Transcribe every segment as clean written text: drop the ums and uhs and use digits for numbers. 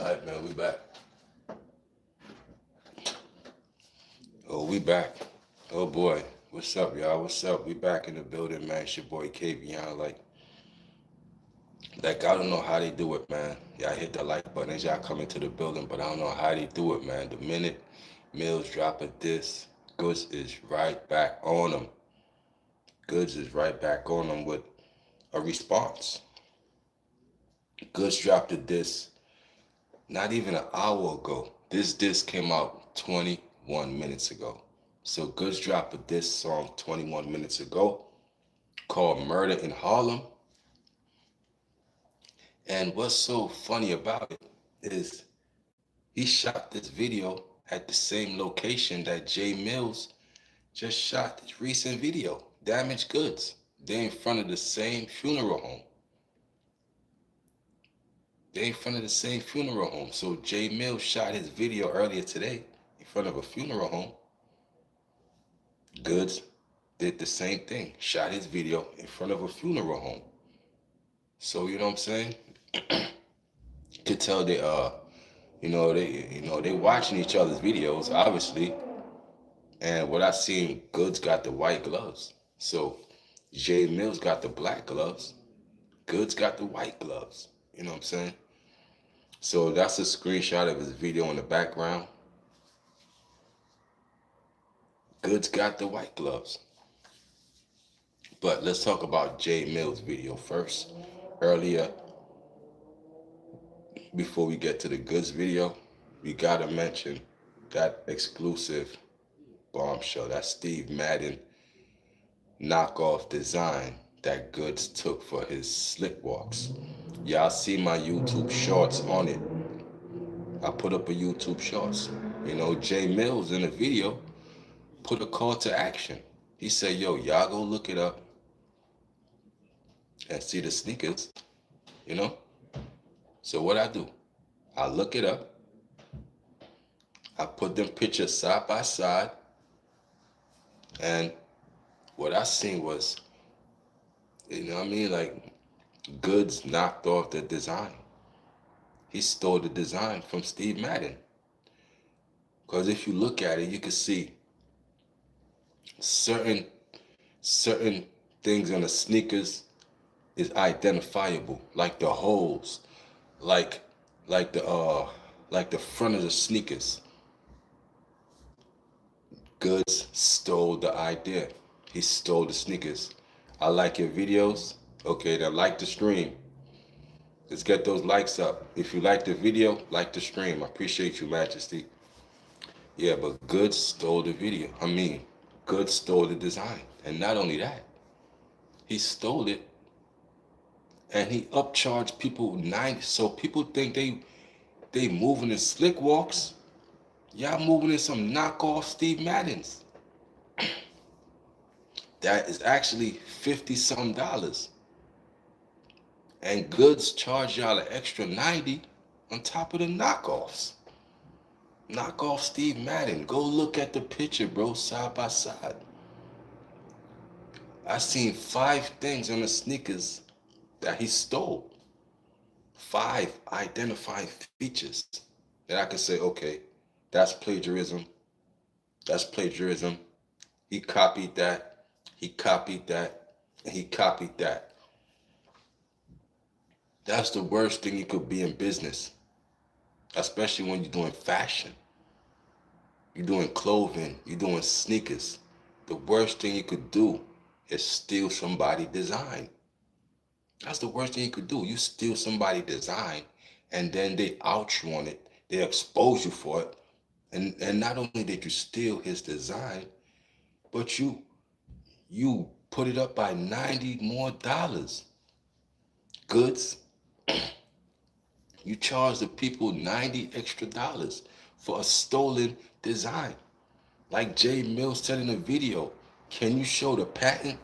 Alright, man, we back. Oh, we back. Oh boy. What's up, y'all? What's up? We back in the building, man. It's your boy Kavion. Like I don't know how they do it, man. Y'all hit the like button as y'all come into the building, but I don't know how they do it, man. The minute Mills drop a diss, Goodz is right back on them. Goodz is right back on them with a response. Goodz dropped a diss not even an hour ago. This disc came out 21 minutes ago. So Goodz dropped a diss song 21 minutes ago called Murder in Harlem. And what's so funny about it is he shot this video at the same location that Jay Mills just shot this recent video, Damaged Goods. They're in front of the same funeral home. So Jay Mills shot his video earlier today in front of a funeral home. Goodz did the same thing, shot his video in front of a funeral home. So you know what I'm saying? You could tell they they watching each other's videos, obviously. And what I seen, Goodz got the white gloves. So Jay Mills got the black gloves. Goodz got the white gloves. You know what I'm saying? So that's a screenshot of his video in the background. Goodz got the white gloves. But let's talk about Jay Mills' video first. Earlier, before we get to the Goodz video, we gotta mention that exclusive bombshell, that Steve Madden knockoff design that Goodz took for his slick walks. Y'all see my YouTube shorts on it. I put up a YouTube shorts. Jay Mills in the video put a call to action. He said, yo, y'all go look it up and see the sneakers, So what I do, I look it up. I put them pictures side by side. And what I seen was, like Goodz knocked off the design. He stole the design from Steve Madden. Because if you look at it, you can see certain things on the sneakers is identifiable, like the holes, like the front of the sneakers. Goodz stole the idea. He stole the sneakers. I like your videos. Okay, then like the stream. Let's get those likes up. If you like the video, like the stream. I appreciate you, Majesty. Yeah, but Goodz stole the video. Goodz stole the design. And not only that, he stole it and he upcharged people 90. So people think they moving in slick walks. Y'all moving in some knockoff Steve Maddens. That is actually 50-some dollars. And Goodz charge y'all an extra 90 on top of the knockoffs. Knockoff Steve Madden. Go look at the picture, bro, side by side. I seen 5 things on the sneakers that he stole. 5 identifying features that I can say, okay, that's plagiarism. That's plagiarism. He copied that. He copied that. And he copied that. That's the worst thing you could be in business. Especially when you're doing fashion. You're doing clothing. You're doing sneakers. The worst thing you could do is steal somebody's design. That's the worst thing you could do. You steal somebody's design and then they out you on it. They expose you for it. And not only did you steal his design, but you put it up by $90 more. Goodz, you charge the people $90 extra for a stolen design. Like Jay Mills said in the video, can you show the patent?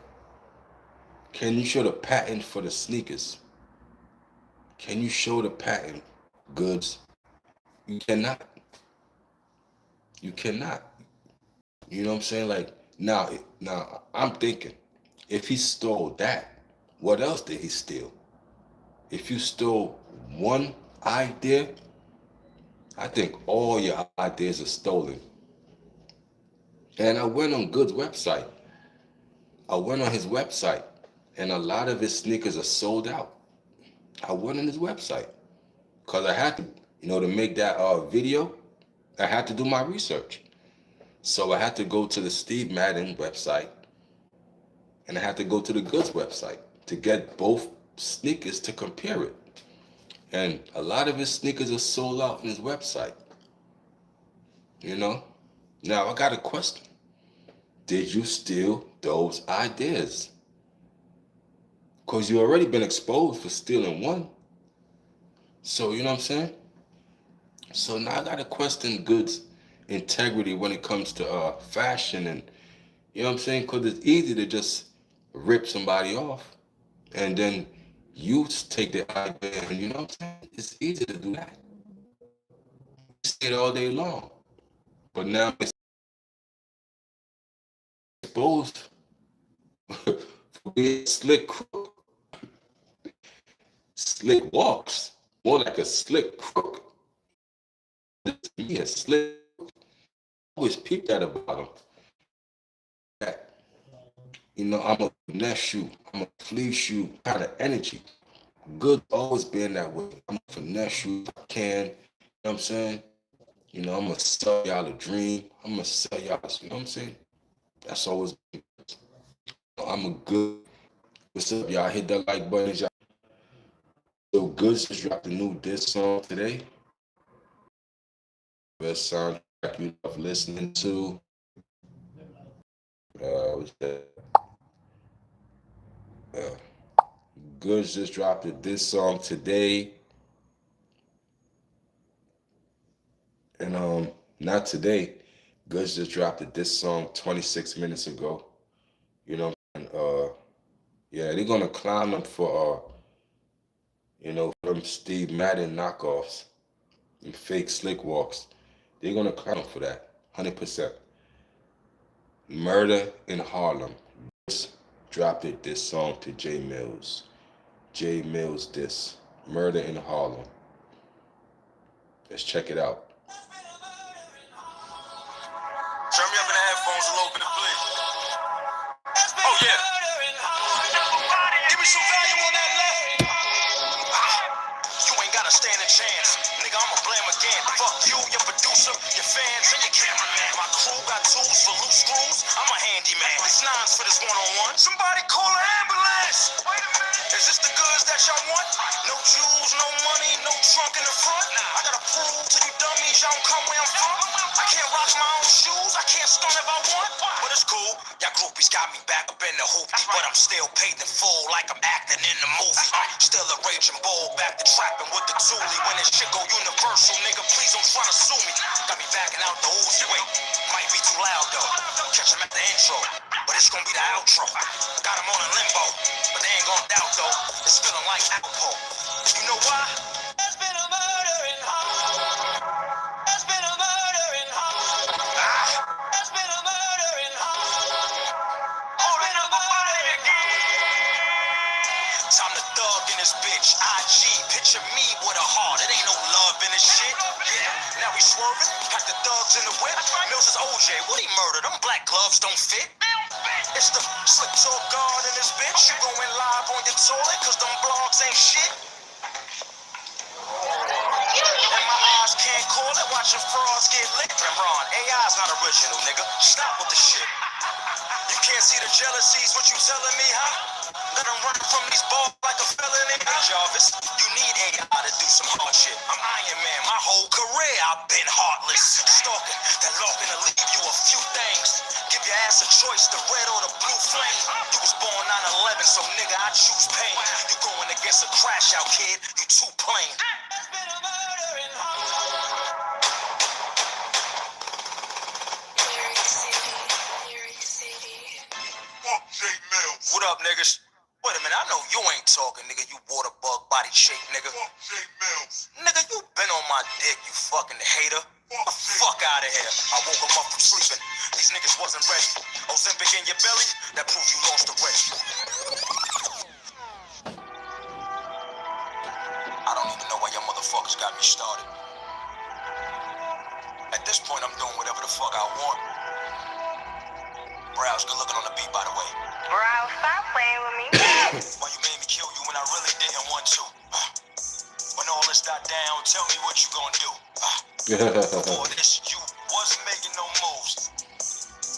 Can you show the patent for the sneakers? Can you show the patent, Goodz? You cannot. You cannot. You know what I'm saying? Like, now I'm thinking, if he stole that, what else did he steal? If you stole one idea, I think all your ideas are stolen. And I went on Good's website. I went on his website, and a lot of his sneakers are sold out. I went on his website because I had to, to make that video. I had to do my research. So I had to go to the Steve Madden website, and I had to go to the Goodz website to get both sneakers to compare it. And a lot of his sneakers are sold out on his website. You know? Now I got a question. Did you steal those ideas? Because you already been exposed for stealing one. So, you know what I'm saying? So now I got to question Good's integrity when it comes to fashion, and you know what I'm saying? Because it's easy to just rip somebody off and then you take the idea, and you know what I'm saying? It's easy to do that. You say it all day long. But now it's exposed for being slick crook. Slick walks. More like a slick crook. He a slick. I always peep that about him. That, I'm a finesse you. I'm a fleece you kind of energy. Good always been that way. I'm a finesse you if I can. You know what I'm saying? I'm gonna sell y'all a dream. I'm gonna sell y'all, you know what I'm saying? That's always been. I'm a good. What's up, y'all? Hit that like button, y'all. So Goodz just dropped a new diss song today. Best soundtrack you love listening to. What's that? Uh, Goodz just dropped a diss song today, and not today. Goodz just dropped a diss song 26 minutes ago. And yeah, they're gonna clown him for from Steve Madden knockoffs and fake slick walks. They're gonna clown him for that, 100%. Murder in Harlem. Dropped it this song to J Mills. J Mills this. Murder in Harlem. Let's check it out. Turn me up in the headphones a little bit, please. Oh yeah. Give me some volume on that left. You ain't gotta stand a chance. Nigga, I'ma blame again. Fuck you, your producer, your fans, and your cameraman. My crew got tools for loose screws. I'm a handyman. It's nines for this one-on-one. Somebody call an ambulance. Wait a minute. Is this the goods that y'all want? No jewels, no money, no trunk in the front. I gotta prove to you dummies y'all don't come where I'm from. I can't rock my own shoes. I can't stunt if I want. But it's cool. Y'all groupies got me back up in the hoopty. But I'm still paid in full like I'm acting in the movie. Still a raging bull, back to trapping with the toolie. When this shit go universal, nigga, please don't try to sue me. Got me backing out the Uzi. Wait, might be too loud though. Catch him at the intro, but it's gonna be the outro. Got him on a limbo, but they ain't gonna doubt though. It's feeling like alcohol. You know why? There's been a murder in Harlem. There's been a murder in Harlem. There's been a murder in Harlem. There's been a murder in Harlem. Time to thug in this bitch. IG, picture me with a heart. It ain't no love in this shit. Yeah, now we swerving. Pack the thugs in the whip. Mills is OJ. What he murdered? Them black gloves don't fit. It's the slick talk guard in this bitch. You going live on your toilet cause them blogs ain't shit. And my eyes can't call it. Watching frauds get licked. And Ron, AI's not original, nigga. Stop with the shit. You can't see the jealousies, what you telling me, huh? Let them run from these balls like a felony. Hey, Jarvis, you need AI to do some hard shit. I'm Iron Man, my whole career I've been heartless. Stalking, that locking to leave you a few things. Give your ass a choice, the red or the blue flame. You was born 9/11, so nigga, I choose pain. You going against a crash out, kid, you too plain. There's been a murder in Harlem. Fuck J Mills. What up, niggas? Wait a minute, I know you ain't talking, nigga. You water bug body shape, nigga. Fuck J Mills. Nigga, you been on my dick, you fucking hater. Fuck out of here. I woke him up from sleeping. These niggas wasn't ready. Ozempic in your belly, that proves you lost already. I don't even know why y'all motherfuckers got me started. by the way. Bro, stop playing with me. Why you made me kill you when I really didn't want to? When all this died down, tell me what you gonna do. Before this, you wasn't making no moves.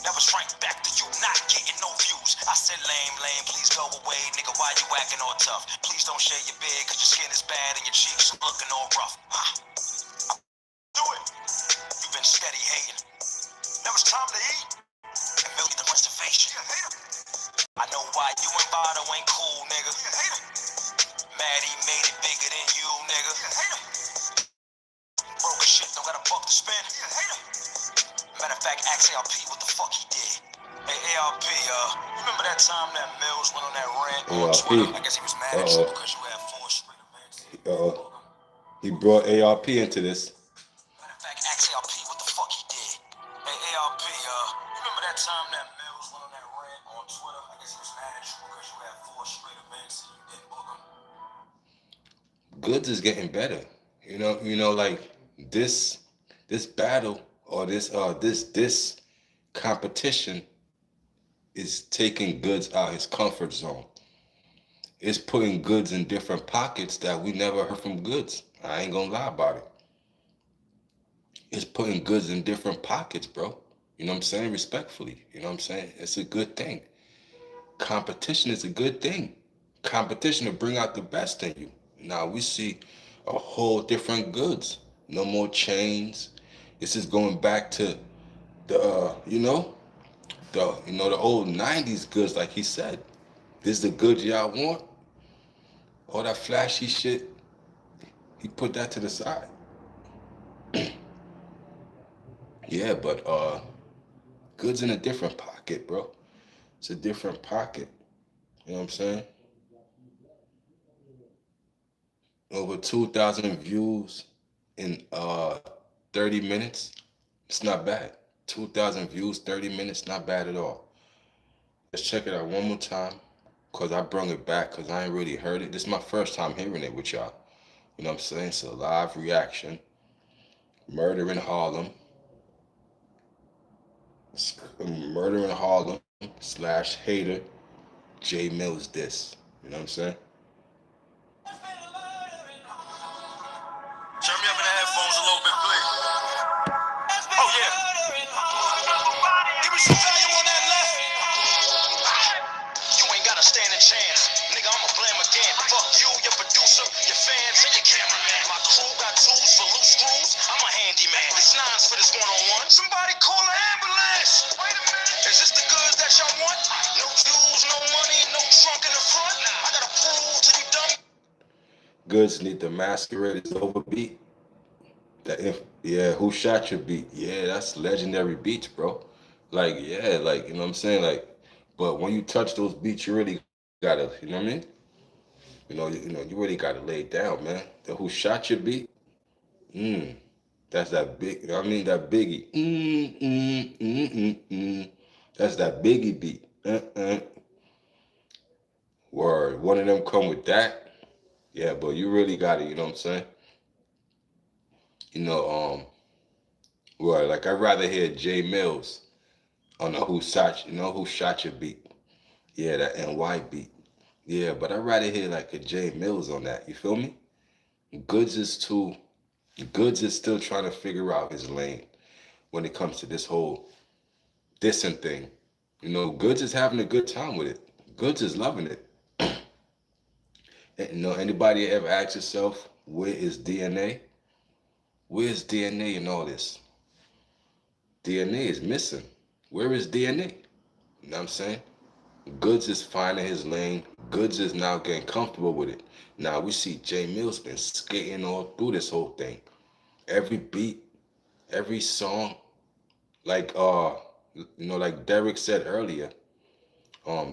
That was right back to you not getting no views. I said lame, please go away. Nigga, why you acting all tough? Please don't shave your beard, cause your skin is bad and your cheeks looking all rough. Do it. You've been steady hating. Now it's time to eat and milk the reservation. I know why you and Vado ain't cool, nigga. Maddie made it bigger than you, nigga. Broke as shit, don't got a buck to spend. Matter of fact, ask ARP what the fuck he did. Hey, ARP, remember that time that Mills went on that rant on Twitter? I guess he was mad at you because you had 4 straight events. He brought ARP into this. Matter of fact, ask ARP what the fuck he did. Hey, ARP, remember that time that Mills went on that rant on Twitter? I guess he was mad at you because you had 4 straight events and you didn't book him. Goodz is getting better. You know, like this battle or this competition is taking Goodz out his comfort zone. It's putting Goodz in different pockets that we never heard from Goodz. I ain't gonna lie about it. It's putting Goodz in different pockets, bro. You know what I'm saying? Respectfully. You know what I'm saying? It's a good thing. Competition is a good thing. Competition will bring out the best in you. Now we see a whole different Goodz. No more chains. This is going back to the the old 90s Goodz, like he said. This is the Goodz y'all want. All that flashy shit, he put that to the side. Yeah, but Goodz in a different pocket, bro. It's a different pocket. You know what I'm saying? Over 2,000 views in 30 minutes. It's not bad. 2,000 views, 30 minutes, not bad at all. Let's check it out one more time, because I brung it back because I ain't really heard it. This is my first time hearing it with y'all. You know what I'm saying? It's a live reaction. Murder in Harlem. Murder in Harlem / hater. J Mills diss. You know what I'm saying? Turn me up in the headphones a little bit, please. Oh, yeah. Give me some volume on that left. You ain't got a standing chance. Nigga, I'ma blame again. Fuck you, your producer, your fans, and your cameraman. My crew got tools for loose screws. I'm a handyman. This nine's for this one-on-one. Somebody call an ambulance. Wait a minute. Is this the Goodz that y'all want? No jewels, no money, no trunk in the front. I gotta prove to you dumb. Goodz need the masquerade is over beat. Who shot your beat? Yeah, that's legendary beats, bro. Like, yeah, like, you know what I'm saying? Like, but when you touch those beats, you really gotta, you know what I mean? You really gotta lay it down, man. The who shot your beat? That's that big, you know what I mean? That biggie. That's that biggie beat. Word. One of them come with that. Yeah, but you really gotta, you know what I'm saying? Word. Like, I'd rather hear J Mills on the who shot your beat. Yeah, that NY beat. Yeah, but I'd rather hear like a J Mills on that. You feel me? Goodz is still trying to figure out his lane when it comes to this whole dissing thing. Goodz is having a good time with it. Goodz is loving it. Anybody ever ask yourself, where is DNA? Where's DNA in all this? DNA is missing. Where is DNA? You know what I'm saying? Goodz is finding his lane. Goodz is now getting comfortable with it. Now we see J Mills been skating all through this whole thing. Every beat, every song, like like Derek said earlier, J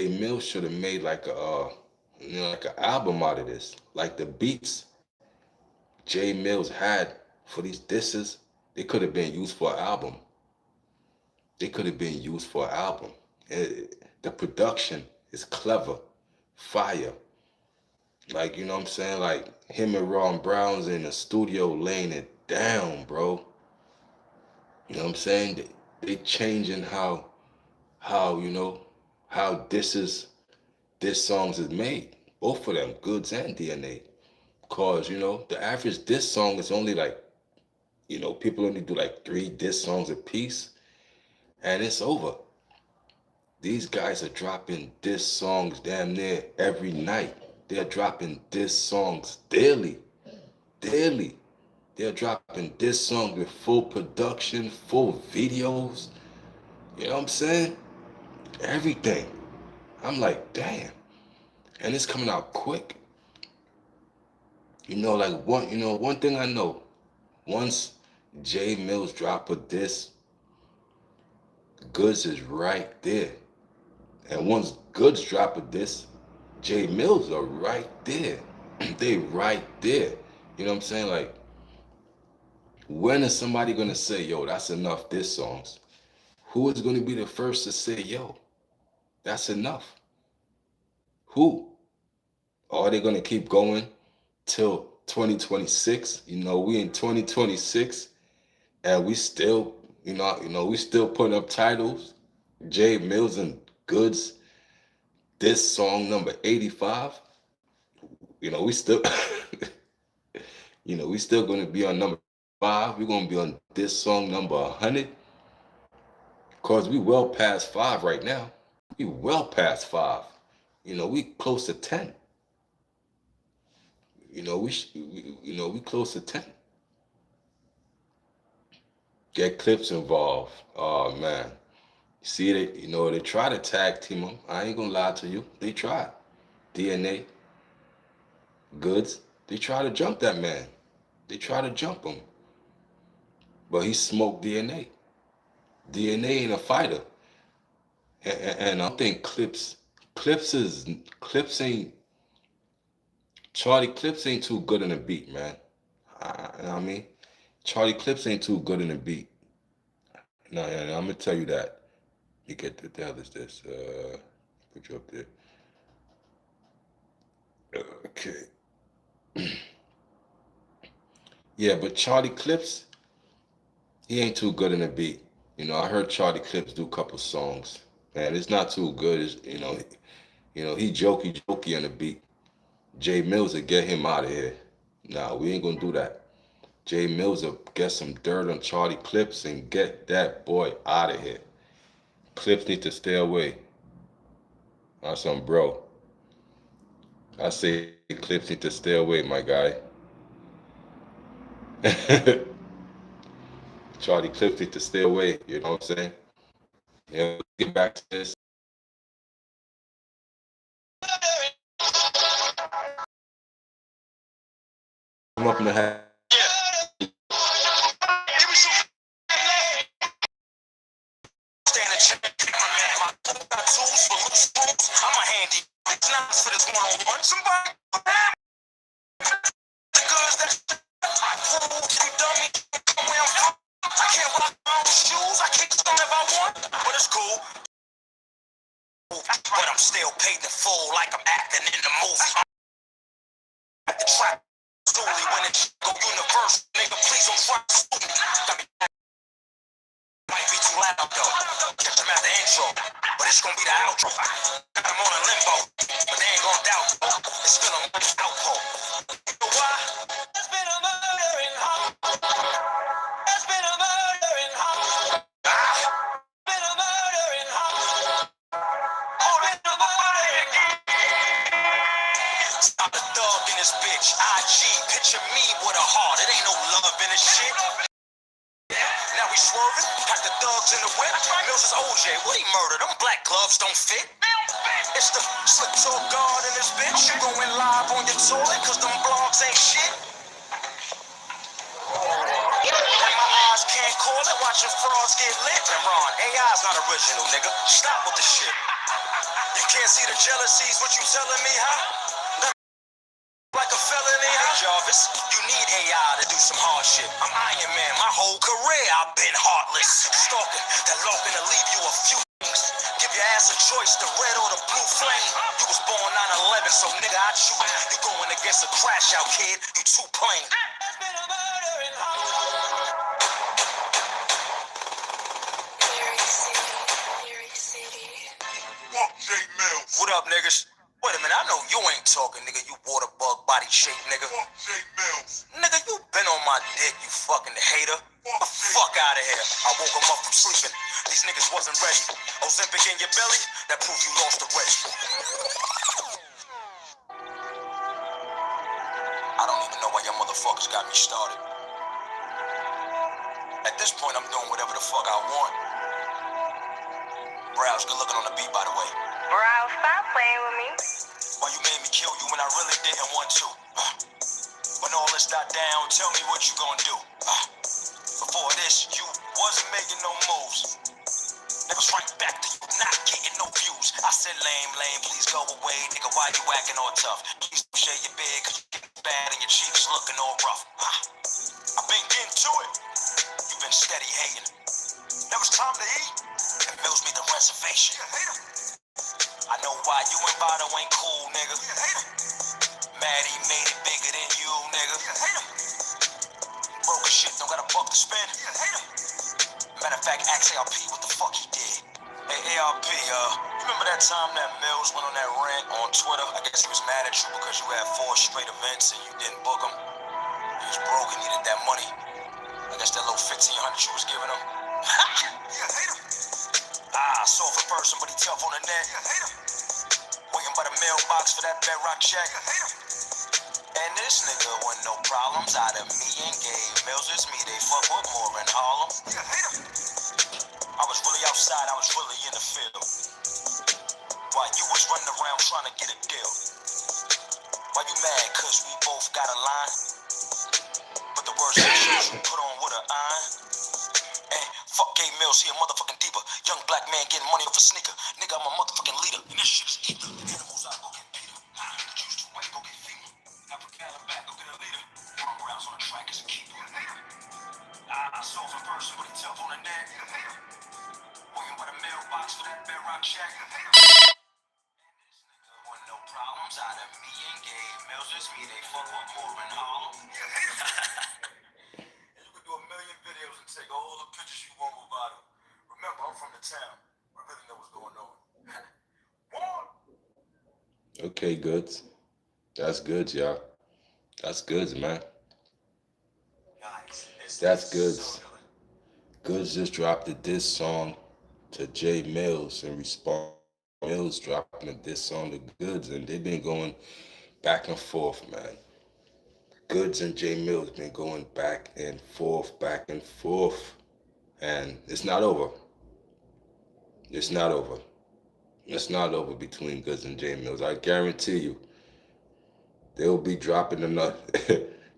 Mills should have made like like an album out of this. Like the beats J Mills had for these disses, they could have been used for an album. The production is clever, fire. Like, you know what I'm saying? Like him and Ron Brown's in the studio laying it down, bro. You know what I'm saying? They changing how how, how this songs is made. Both of them, Goodz and DNA. Cause, the average diss song is only like, people only do like 3 diss songs a piece and it's over. These guys are dropping diss songs damn near every night. They're dropping diss songs daily. Daily. They're dropping diss songs with full production, full videos. You know what I'm saying? Everything. I'm like, damn. And it's coming out quick. Like one thing I know. Once millz drop a diss, Goodz is right there. And once Goodz drop a diss, millz are right there. They right there. You know what I'm saying? Like, when is somebody gonna say, yo, that's enough diss songs? Who is gonna be the first to say, yo, that's enough? Who? Are they gonna keep going till 2026? We in 2026 and we still, we still putting up titles. Millz and Goodz, this song number 85. We still, we still gonna be on number 5. We're gonna be on this song number 100. Cause we well past 5 right now. We well past 5. We close to 10. We close to 10. Get clips involved. Oh man. See they try to tag team them. I ain't gonna lie to you. They tried. DNA, Goodz. They try to jump that man. They try to jump him. But he smoked DNA. DNA ain't a fighter. And I don't think Clips ain't Charlie Clips ain't too good in the beat, man. You know what I mean? Charlie Clips ain't too good in the beat. No, I'm gonna tell you that. You get the hell is this? Put you up there. Okay. Yeah, but Charlie Clips, he ain't too good in the beat. I heard Charlie Clips do a couple songs. Man, it's not too good. He jokey on the beat. Millz will get him out of here. Nah, we ain't gonna do that. Millz will get some dirt on Charlie Clips and get that boy out of here. Clips need to stay away. That's on bro. I say Clips need to stay away, my guy. Charlie Clips need to stay away. You know what I'm saying? Let's get back to this. Come up in the hat. I'm a handy. It's not for this one-on-one. Somebody the goods that you dummy. I can't rock my own shoes. I can't start if I want, but it's cool. But I'm still paid in full, like I'm acting in the movie. At the trap, solely when it go universe, nigga. Please don't try to sue me. Might be too loud though. Catch them at the intro, but it's gonna be the outro. Got them on a limbo, but they ain't gonna doubt. It's still a outpost. You know why? There's been a murder in Harlem. There's been a murder in Harlem. Been a murder in Harlem. Oh, been a murder in Harlem. I'm the thug in this bitch. IG, picture me with a heart. It ain't no love in this shit. Now we swerving, got the thugs in the whip. Millz is OJ, what he murdered? Them black gloves don't fit. It's the slip talk guard in this bitch. You going live on your toilet, cause them blogs ain't shit. And my eyes can't call it, watching frauds get lit. And Ron, AI's not original, nigga. Stop with the shit. You can't see the jealousies, what you telling me, huh? Like a felony, huh? Jarvis, you need AI to do some hard shit. I'm Iron Man, my whole career I've been heartless. Stalking, that looking to leave you a few things. Give your ass a choice, the red or the blue flame. You was born 9/11, so nigga I choose. You going against a crash out, kid. You too plain. There's been a murder in Harlem. Lyric City, Lyric City. What up, niggas? Wait a minute, I know you ain't talking, nigga. You water bug body shape, nigga. Fuck Jake Mills. Nigga, you been on my dick, you fucking hater. Get the fuck out of here. I woke him up from sleeping. These niggas wasn't ready. Ozempic in your belly? That proves you lost the race. I don't even know why your motherfuckers got me started. At this point, I'm doing whatever the fuck I want. Browse, good looking on the beat, by the way. Browse, stop playing with me. Why you made me kill you when I really didn't want to? When all this died down, tell me what you gonna do. Before this, you wasn't making no moves. Never strike back to you not getting no views. I said lame, please go away. Nigga, why you acting all tough? Please don't share your bed, cause you getting bad and your cheeks looking all rough. I've been getting to it. You've been steady hating. Now it's time to eat. And Mills made the reservation. I know why you and Botto ain't cool, nigga. Mad he made it bigger than you, nigga. Broke as shit, don't got a buck to spend. Matter of fact, ask ARP what the fuck he did. Hey, ARP, you remember that time that Mills went on that rant on Twitter? I guess he was mad at you because you had 4 straight events and you didn't book him. He was broke and needed that money. I guess that little 1,500 you was giving him. Soft in person, but he tough on the net. Waiting by the mailbox for that bedrock check. And this nigga wasn't no problems out of me and Gabe. Mills is me, they fuck with more in Harlem. I was really outside, I was really in the field. While you was running around trying to get a deal. Why you mad? Cause we both got a line. But the words you put on with an iron. And fuck Gabe Mills, he a motherfucking diva. Young black man getting money off a sneaker. Nigga, I'm a motherfucking leader. And this shit's either. Animals, I go get Peter. Choose to wait, go get FEMA. African back, go get a leader. Wrong rounds on the track as a keeper. Soft in person, but he tough on the net. Waiting by the mailbox for that bedrock check. This nigga wasn't no problems out of me and Gabe. Mills is me, they fuck with more in Harlem. And you can do a million videos and take all the pictures you want about him. Remember, I'm from the town. I really know what's going on. Okay, Goodz. That's Goodz, y'all. That's Goodz, man. That's Goodz. Goodz just dropped a diss song to Jay Mills in response. Mills dropping a diss song to Goodz, and they've been going back and forth, man. Goodz and Jay Mills been going back and forth, and it's not over. It's not over. It's not over between Goodz and Jay Mills. I guarantee you, they'll be dropping another.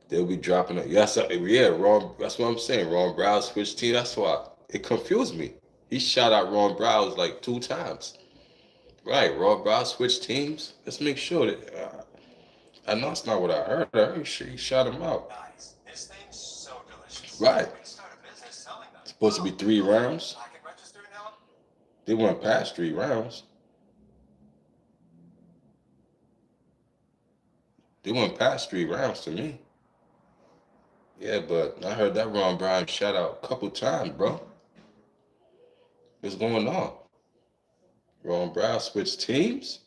They'll be dropping it. Yes, yeah, Ron. That's what I'm saying. Ron Browse switched team. That's why it confused me. He shot out Ron Browse like 2 times. Right, Ron Browse switched teams. Let's make sure that. I know it's not what I heard. I heard he shot him out. Guys, this thing's so delicious. Right. We can start a business selling them. It's supposed to be 3 rounds. I can register now. They went past 3 rounds. They went past 3 rounds to me. Yeah, but I heard that Ron Browse shot out a couple times, bro. What's going on? Ron Browse switched teams?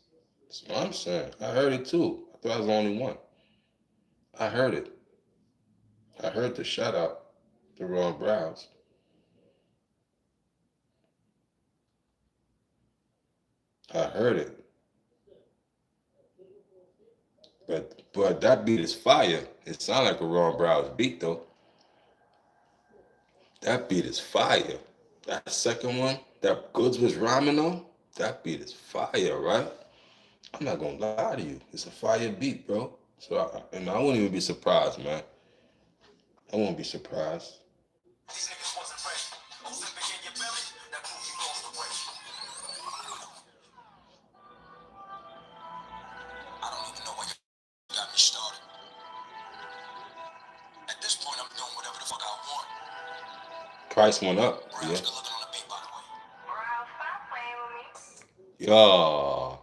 That's what I'm saying. I heard it too. I thought I was the only one. I heard it. I heard the shout out to Ron Browse. I heard it. But that beat is fire. It sound like a Ron Browse beat though. That beat is fire. That second one, that Goodz was rhyming on, that beat is fire, right? I'm not gonna lie to you. It's a fire beat, bro. So I wouldn't even be surprised, man. I won't be surprised. These niggas wasn't ready. Ozempic in your belly, that proves you lost the race. I don't even know why you got me started. At this point, I'm doing whatever the fuck I want. Price went up. Brown's Yeah. good looking on the beat, by the way. Browse, stop playing with me. Yo.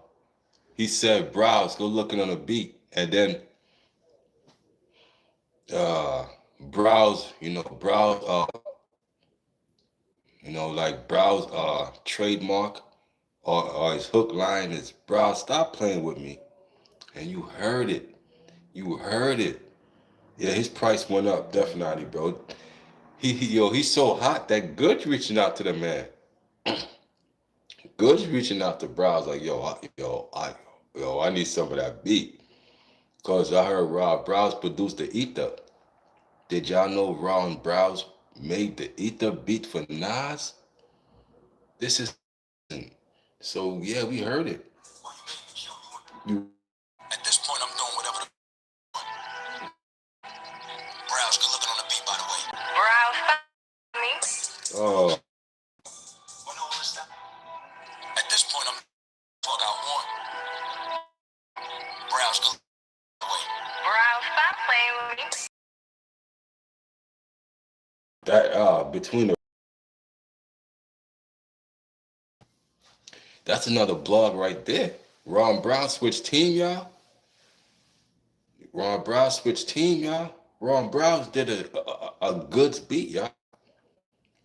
He said Browse, go looking on the beat. And then Browse, Browse, like Browse trademark or his hook line is, bro, stop playing with me. And you heard it. You heard it. Yeah, his price went up, definitely, bro. He's so hot that Goodz reaching out to the man. Goodz reaching out to Browse like, I need some of that beat. Cause I heard Rob Browse produced the Ether. Did y'all know Ron Browse made the Ether beat for Nas? This is so yeah, we heard it. You At this point, I'm doing whatever the Browse good looking on the beat, by the way. Browse me. oh At this point, I'm fuck I want. Browse good away. Browse, stop playing with me. that between the that's another blog right there. Ron Brown switched team, y'all. Ron Brown switched team, y'all. Ron Browns did a Goodz beat, y'all.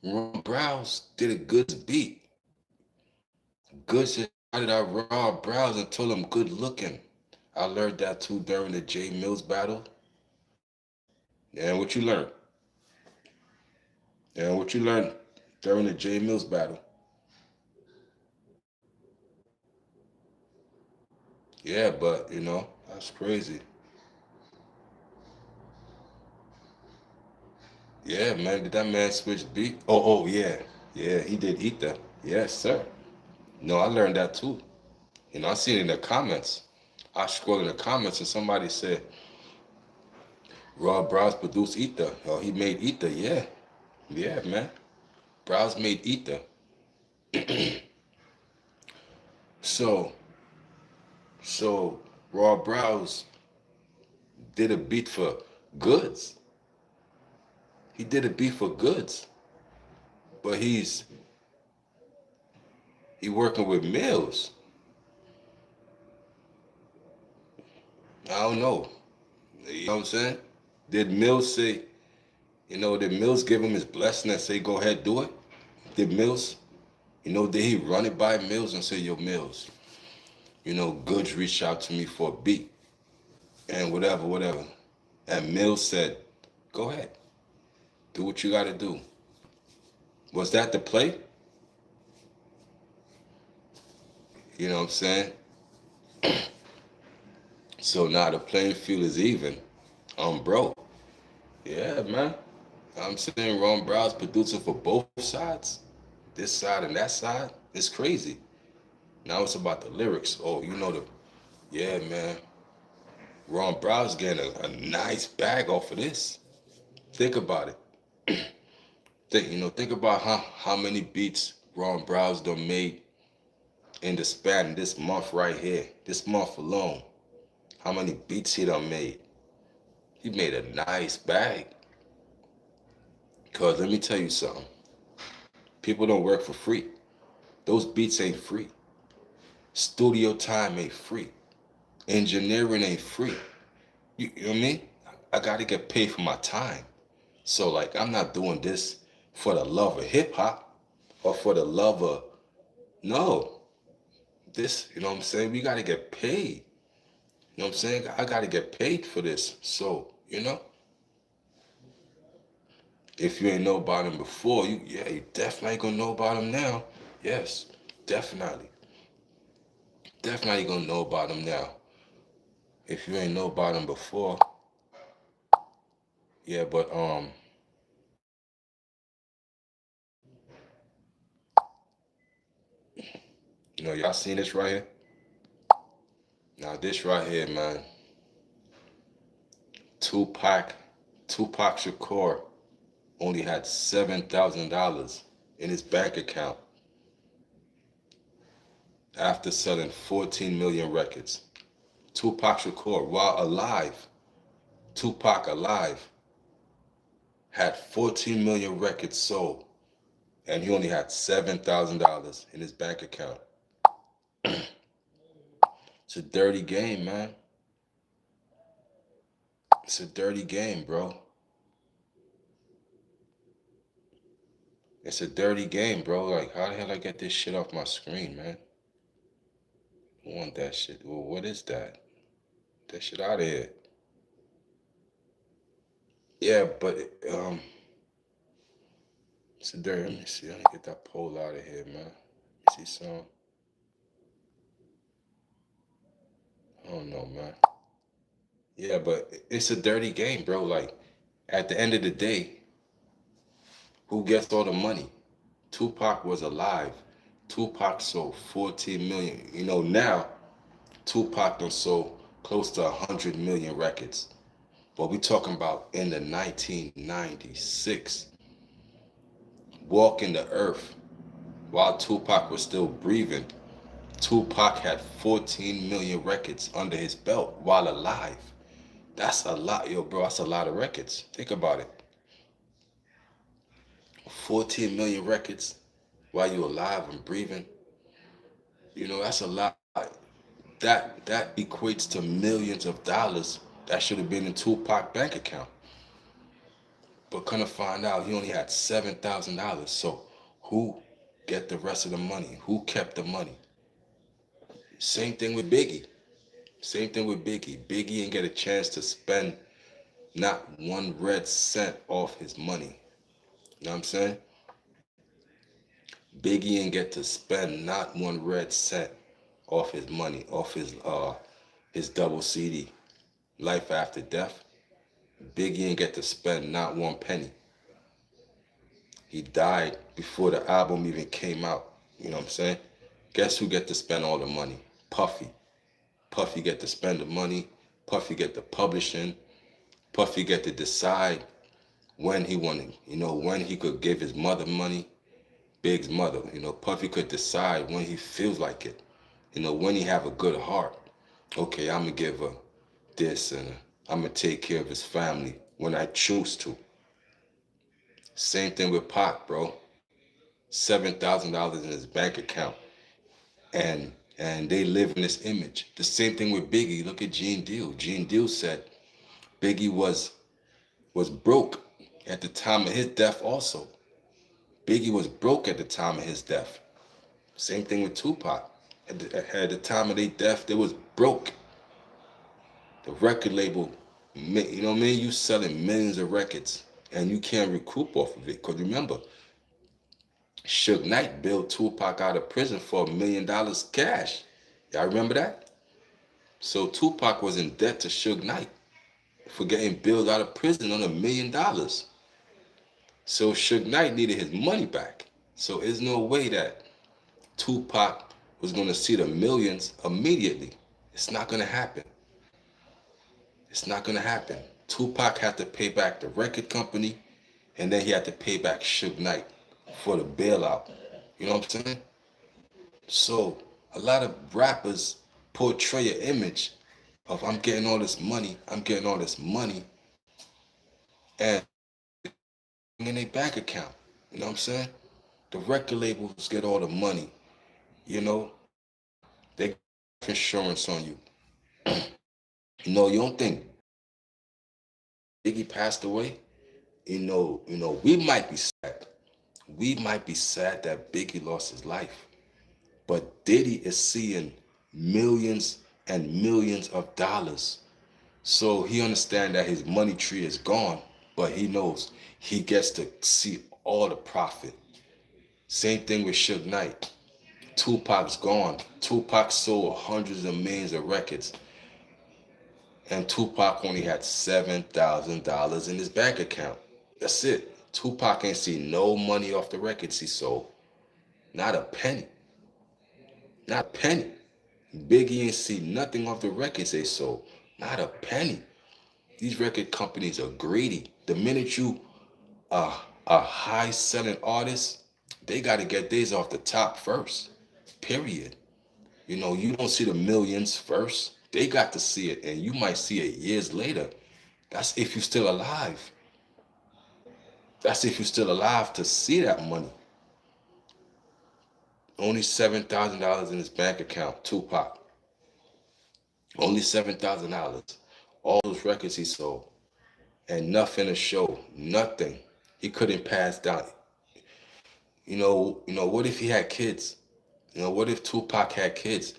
Ron Browns did a Goodz beat. Goodz just shouted out Ron Browns and told him good looking. I learned that too during the J Mills battle. And what you learned? And what you learned during the J Mills battle? Yeah, but that's crazy. Yeah, man, did that man switch beat? Oh, yeah. Yeah, he did eat that. Yes, sir. No, I learned that too. I seen it in the comments. I scrolled in the comments and somebody said, Rob Browse produced Ether. Oh, he made Ether. Yeah. Yeah, man. Browse made Ether. So, so Rob Browse did a beat for Goodz. He did a beat for Goodz. But he working with millz. I don't know. You know what I'm saying? Did millz say, did millz give him his blessing and say, go ahead, do it? Did millz, did he run it by millz and say, yo, millz, Goodz reached out to me for a beat and whatever. And millz said, go ahead, do what you got to do. Was that the play? You know what I'm saying? So now the playing field is even. Bro. Yeah, man. I'm saying Ron Brow's producer for both sides, this side and that side. It's crazy. Now it's about the lyrics. Oh, yeah, man. Ron Brow's getting a nice bag off of this. Think about it. Think about how many beats Ron Brow's done made in the span of this month right here. This month alone. How many beats he done made? He made a nice bag. Cause let me tell you something. People don't work for free. Those beats ain't free. Studio time ain't free. Engineering ain't free. You know what I mean? I gotta get paid for my time. So like I'm not doing this for the love of hip hop or for the love of no. This, you know what I'm saying? We gotta get paid. You know what I'm saying? I gotta get paid for this. So, if you ain't know about him before, you definitely gonna know about him now. Yes, definitely. Definitely gonna know about him now. If you ain't know about him before, yeah, but y'all seen this right here? Now this right here, man. Tupac, Tupac Shakur only had $7,000 in his bank account after selling 14 million records. Tupac Shakur, while alive, Tupac alive, had 14 million records sold, and he only had $7,000 in his bank account. It's a dirty game, man. It's a dirty game, bro. It's a dirty game, bro. Like, how the hell I get this shit off my screen, man? I want that shit. Well, what is that? That shit out of here. Yeah, but it's a dirty. Let me see. Let me get that pole out of here, man. See some. I don't know, man. Yeah, but it's a dirty game, bro. Like at the end of the day, who gets all the money? Tupac was alive. Tupac sold 14 million. Now Tupac done sold close to 100 million records. But we talking about in the 1996, walking the earth while Tupac was still breathing. Tupac had 14 million records under his belt while alive. That's a lot, yo, bro. That's a lot of records. Think about it. 14 million records while you're alive and breathing. That's a lot. That equates to millions of dollars that should have been in Tupac bank account. But couldn't find out he only had $7,000. So who get the rest of the money? Who kept the money? Same thing with Biggie. Same thing with Biggie. Biggie ain't get a chance to spend not one red cent off his money. You know what I'm saying? Biggie ain't get to spend not one red cent off his money, off his double CD, Life After Death. Biggie ain't get to spend not one penny. He died before the album even came out. You know what I'm saying? Guess who get to spend all the money? Puffy. Puffy get to spend the money. Puffy get the publishing. Puffy get to decide when he wanted, when he could give his mother money, Big's mother. Puffy could decide when he feels like it. When he have a good heart. Okay, I'm gonna give her this and I'm gonna take care of his family when I choose to. Same thing with Pac, bro. $7,000 in his bank account, and they live in this image. The same thing with Biggie. Look at Gene Deal. Gene Deal said Biggie was broke at the time of his death. Also, Biggie was broke at the time of his death. Same thing with Tupac. At the time of their death, they was broke. The record label, you selling millions of records and you can't recoup off of it. Because remember, Suge Knight bailed Tupac out of prison for $1 million cash. Y'all remember that? So Tupac was in debt to Suge Knight for getting bailed out of prison on $1 million. So Suge Knight needed his money back. So there's no way that Tupac was going to see the millions immediately. It's not going to happen. It's not going to happen. Tupac had to pay back the record company, and then he had to pay back Suge Knight for the bailout. You know what I'm saying? So a lot of rappers portray an image of I'm getting all this money, and in their bank account. You know what I'm saying? The record labels get all the money. They got insurance on you. You don't think Biggie passed away? We might be sad. We might be sad that Biggie lost his life. But Diddy is seeing millions and millions of dollars. So he understands that his money tree is gone, but he knows he gets to see all the profit. Same thing with Suge Knight. Tupac's gone. Tupac sold hundreds of millions of records. And Tupac only had $7,000 in his bank account. That's it. Tupac ain't see no money off the records he sold. Not a penny. Not a penny. Biggie ain't see nothing off the records they sold. Not a penny. These record companies are greedy. The minute you are a high selling artist, they got to get theirs off the top first. Period. You don't see the millions first. They got to see it, and you might see it years later. That's if you're still alive. That's if you're still alive to see that money. Only $7,000 in his bank account, Tupac. Only $7,000. All those records he sold. And nothing to show. Nothing. He couldn't pass down. What if he had kids? What if Tupac had kids?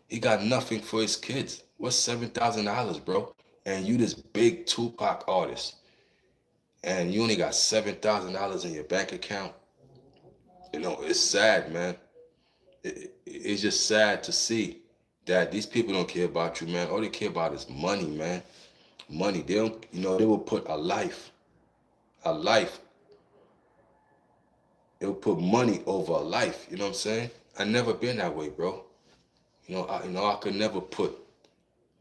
He got nothing for his kids. What's $7,000, bro? And you this big Tupac artist, and you only got $7,000 in your bank account. It's sad, man. It's just sad to see that these people don't care about you, man. All they care about is money, man. Money. They don't, they will put a life. They will put money over a life. You know what I'm saying? I never been that way, bro. I could never put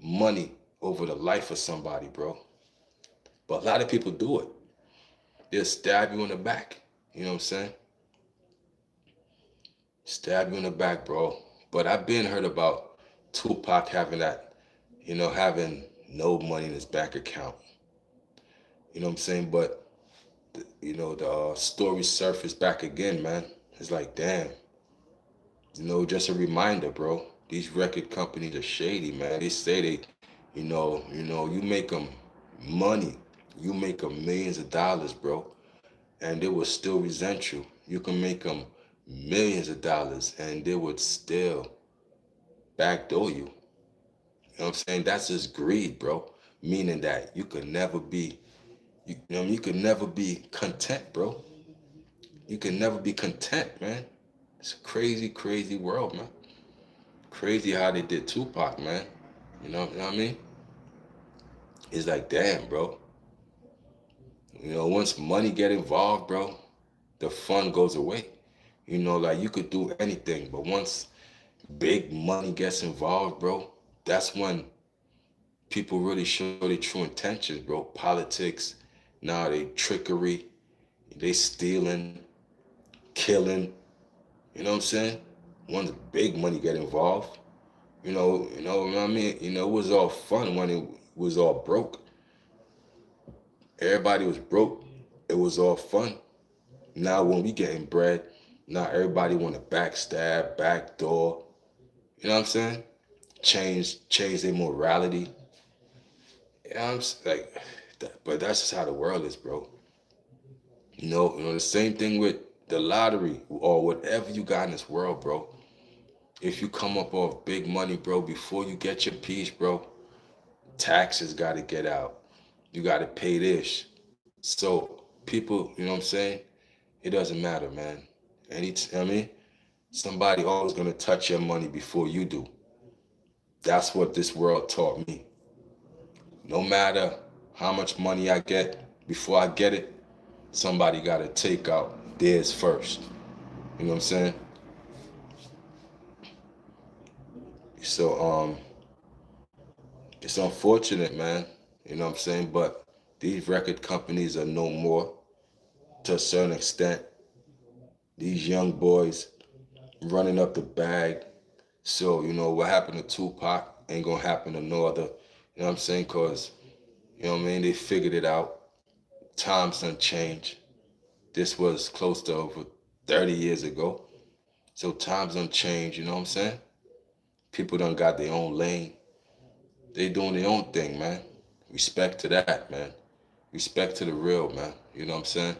money over the life of somebody, bro. But a lot of people do it. They'll stab you in the back. You know what I'm saying? Stab you in the back, bro. But I've been heard about Tupac having that, having no money in his bank account. You know what I'm saying? But, the story surfaced back again, man. It's like, damn. Just a reminder, bro. These record companies are shady, man. They say you make them money. You make them millions of dollars, bro. And they will still resent you. You can make them millions of dollars and they would still backdoor you. You know what I'm saying? That's just greed, bro. Meaning that you could never be, you could never be content, bro. You can never be content, man. It's a crazy, crazy world, man. Crazy how they did Tupac, man. You know what I mean? It's like, damn, bro. Once money get involved, bro, the fun goes away. Like you could do anything, but once big money gets involved, bro, that's when people really show their true intentions, bro. Politics, now they trickery, they stealing, killing. You know what I'm saying? Once big money get involved, you know what I mean? It was all fun when it was all broke. Everybody was broke. It was all fun. Now when we getting bread, now everybody want to backstab, backdoor. You know what I'm saying? Change their morality. You know what I'm saying? But that's just how the world is, bro. The same thing with the lottery or whatever you got in this world, bro. If you come up off big money, bro, before you get your piece, bro, taxes got to get out. You got to pay this. So people, you know what I'm saying? It doesn't matter, man. I mean, somebody always gonna touch your money before you do. That's what this world taught me. No matter how much money I get, before I get it, somebody gotta take out theirs first. You know what I'm saying? So it's unfortunate, man. You know what I'm saying? But these record companies are no more to a certain extent. These young boys running up the bag. So, what happened to Tupac ain't gonna happen to no other. You know what I'm saying? Because, you know what I mean? They figured it out. Times done changed. This was close to over 30 years ago. So times done changed, you know what I'm saying? People done got their own lane. They doing their own thing, man. Respect to that, man. Respect to the real, man. You know what I'm saying?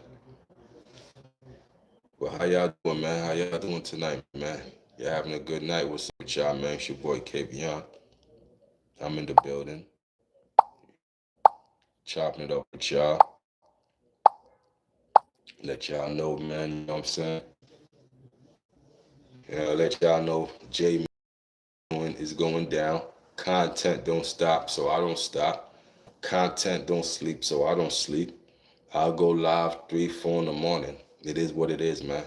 Well, how y'all doing, man? How y'all doing tonight, man? Y'all having a good night? What's up with y'all, man? It's your boy Kavion. I'm in the building. Chopping it up with y'all. Let y'all know, man. You know what I'm saying? Let y'all know J is going down. Content don't stop, so I don't stop. Content don't sleep, so I don't sleep. I'll go live 3, 4 in the morning. It is what it is, man.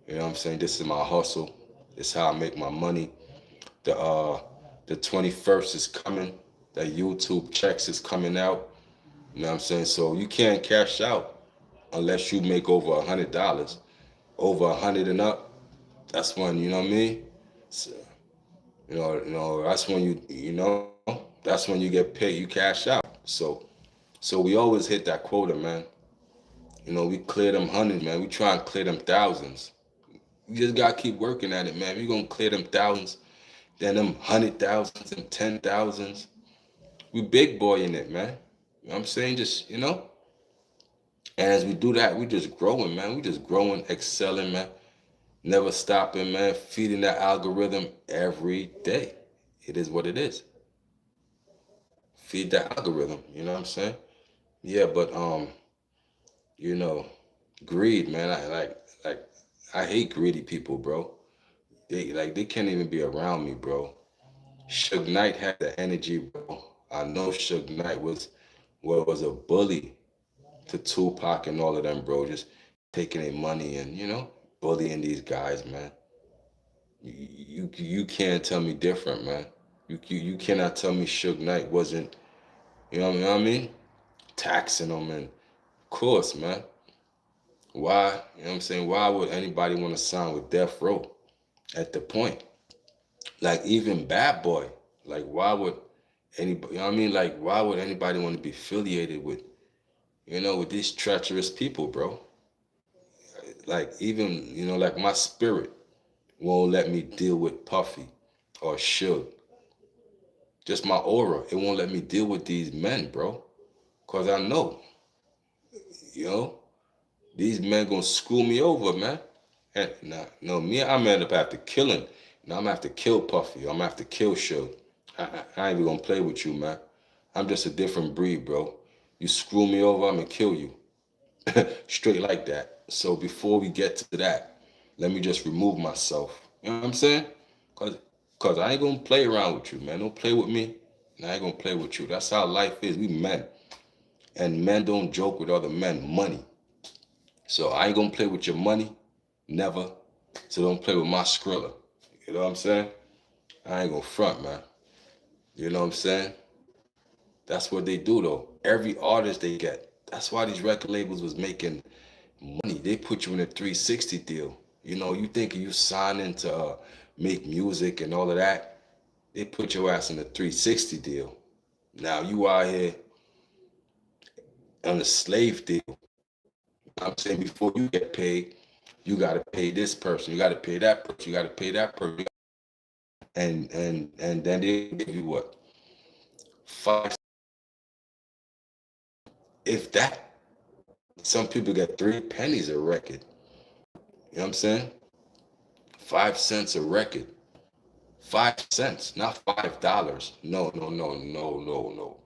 You know what I'm saying? This is my hustle. This is how I make my money. The 21st is coming. That YouTube checks is coming out. You know what I'm saying? So you can't cash out unless you make over $100. Over 100 and up, that's when, you know what I mean? So, that's when that's when you get paid. You cash out. So we always hit that quota, man. We clear them hundreds, man. We try and clear them thousands. You just gotta keep working at it, man. We're gonna clear them thousands, then them 100,000s and 10,000s. We big boy in it, man. You know what I'm saying? Just, And as we do that, we just growing, man. We just growing, excelling, man. Never stopping, man. Feeding that algorithm every day. it is what it is. Feed that algorithm, you know what I'm saying? Yeah, but you know, greed, man. Like I hate greedy people, bro. They can't even be around me, bro. Suge Knight had the energy, bro. I know Suge Knight was a bully to Tupac and all of them, bro. Just taking their money and bullying these guys, man. You can't tell me different, man. You cannot tell me Suge Knight wasn't, what I mean? Taxing them, and of course, man. Why, you know what I'm saying? Why would anybody want to sign with Death Row at the point? Like even Bad Boy, like why would anybody, you know what I mean? Like why would anybody want to be affiliated with, with these treacherous people, bro? Like even, like my spirit won't let me deal with Puffy or Suge. Just my aura, it won't let me deal with these men, bro. Cause I know, you know, these men gonna screw me over, man. And nah, no, me, I'm gonna end up have to killing. Now I'm gonna have to kill Puffy. I'm gonna have to kill Suge. I ain't even gonna play with you, man. I'm just a different breed, bro. You screw me over, I'm gonna kill you. Straight like that. So before we get to that, let me just remove myself. You know what I'm saying? Cause I ain't gonna play around with you, man. Don't play with me, and I ain't gonna play with you. That's how life is. We men. And men don't joke with other men. Money. So I ain't gonna play with your money. Never. So don't play with my Skrilla. You know what I'm saying? I ain't gonna front, man. You know what I'm saying? That's what they do though. Every artist they get. That's why these record labels was making money. They put you in a 360 deal. You think you signing to make music and all of that. They put your ass in a 360 deal. Now you out here on a slave deal. I'm saying before you get paid, you gotta pay this person, you gotta pay that person, you gotta pay that person, and then they give you what, five, if that. Some people get 3 pennies a record. You know what I'm saying? 5 cents a record. 5 cents, not $5. No, no, no, no, no, no.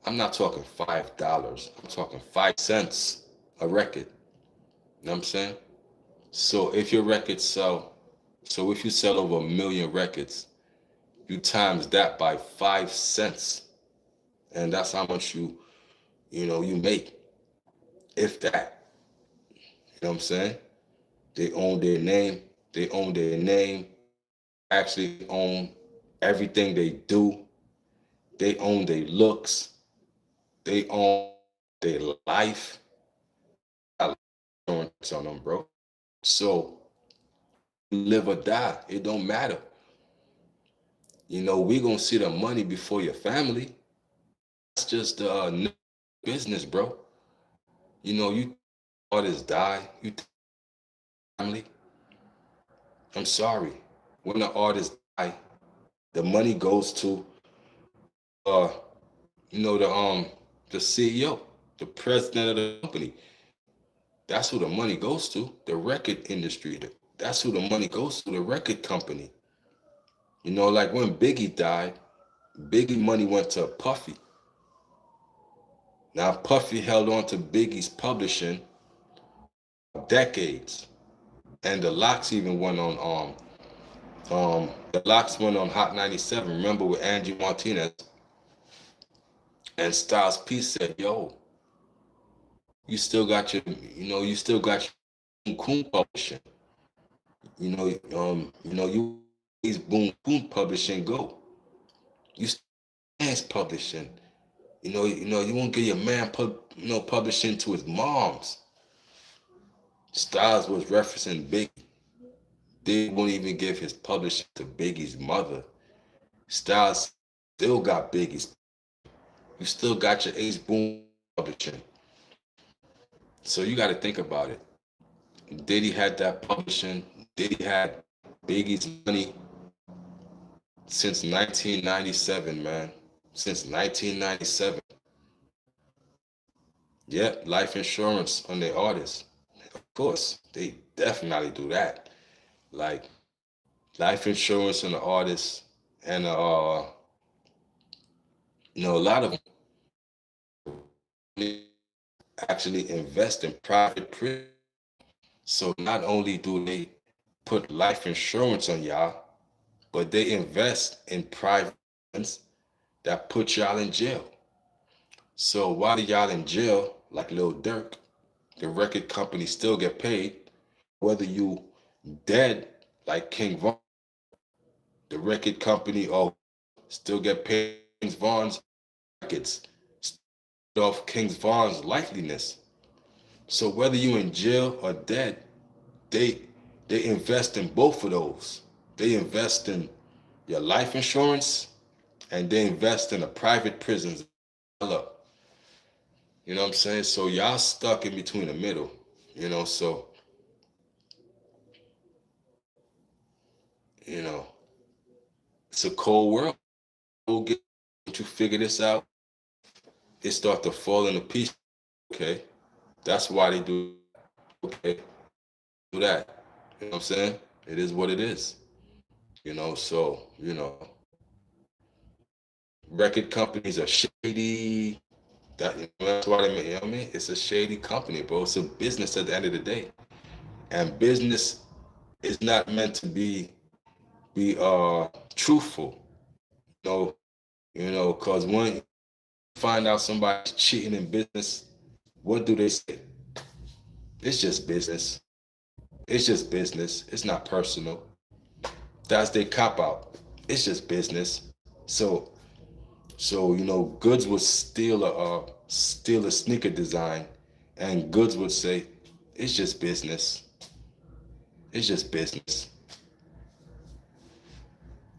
I'm not talking $5. I'm talking 5 cents a record. You know what I'm saying? So if your records sell, so if you sell over 1 million records, you times that by 5 cents, and that's how much you make. If that, you know what I'm saying? They own their name. They own their name. Actually own everything they do. They own their looks. They own their life. I insurance on them, bro. So live or die, it don't matter. We gonna see the money before your family. That's just business, bro. You artists die, you family. I'm sorry. When the artist die, the money goes to uh the CEO, the president of the company. That's who the money goes to. The record industry. That's who the money goes to. The record company. Like when Biggie died, Biggie money went to Puffy. Now Puffy held on to Biggie's publishing decades, and the locks even went on the locks went on Hot 97. Remember with Angie Martinez, and Styles P said, "Yo, you still got your Coon publishing. You these Boom Boom publishing go. You man's publishing. You won't get your man publishing to his mom's." Styles was referencing Biggie. They won't even give his publishing to Biggie's mother. Styles still got Biggie's. You still got your Ace Boom publishing. So you got to think about it. Diddy had that publishing. Diddy had Biggie's money since 1997, man. Since 1997. Yep, life insurance on their artists. Of course, they definitely do that. Like life insurance on the artists And a lot of them actually invest in private prison. So not only do they put life insurance on y'all, but they invest in private ones that put y'all in jail. So while y'all in jail, like Lil Durk, the record company still get paid. Whether you dead like King Von, the record company or still get paid. King Von's records off King Von's likeliness. So whether you in jail or dead, they they invest in both of those. They invest in your life insurance and they invest in the private prisons. Up. You know what I'm saying? So y'all stuck in between the middle. So you know it's a cold world. Once you figure this out, it start to fall into pieces. Okay, that's why they do. Okay, do that. You know what I'm saying? It is what it is. So record companies are shady. That's what I mean. You know what I mean? It's a shady company, bro. It's a business at the end of the day, and business is not meant to be truthful. Because when you find out somebody's cheating in business, what do they say? It's just business. It's just business. It's not personal. That's their cop out. It's just business. So Goodz would steal a sneaker design, and Goodz would say, "It's just business. It's just business."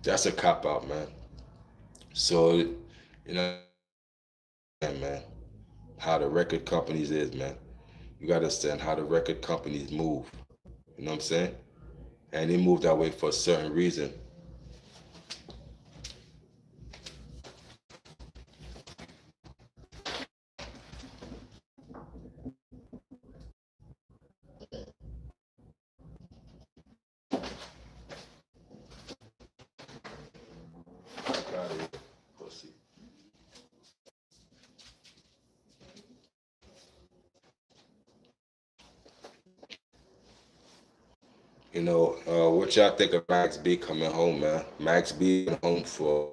That's a cop out, man. So man, how the record companies is, man. You gotta understand how the record companies move. You know what I'm saying? And they move that way for a certain reason. What y'all think of Max B coming home, man? Max B been home for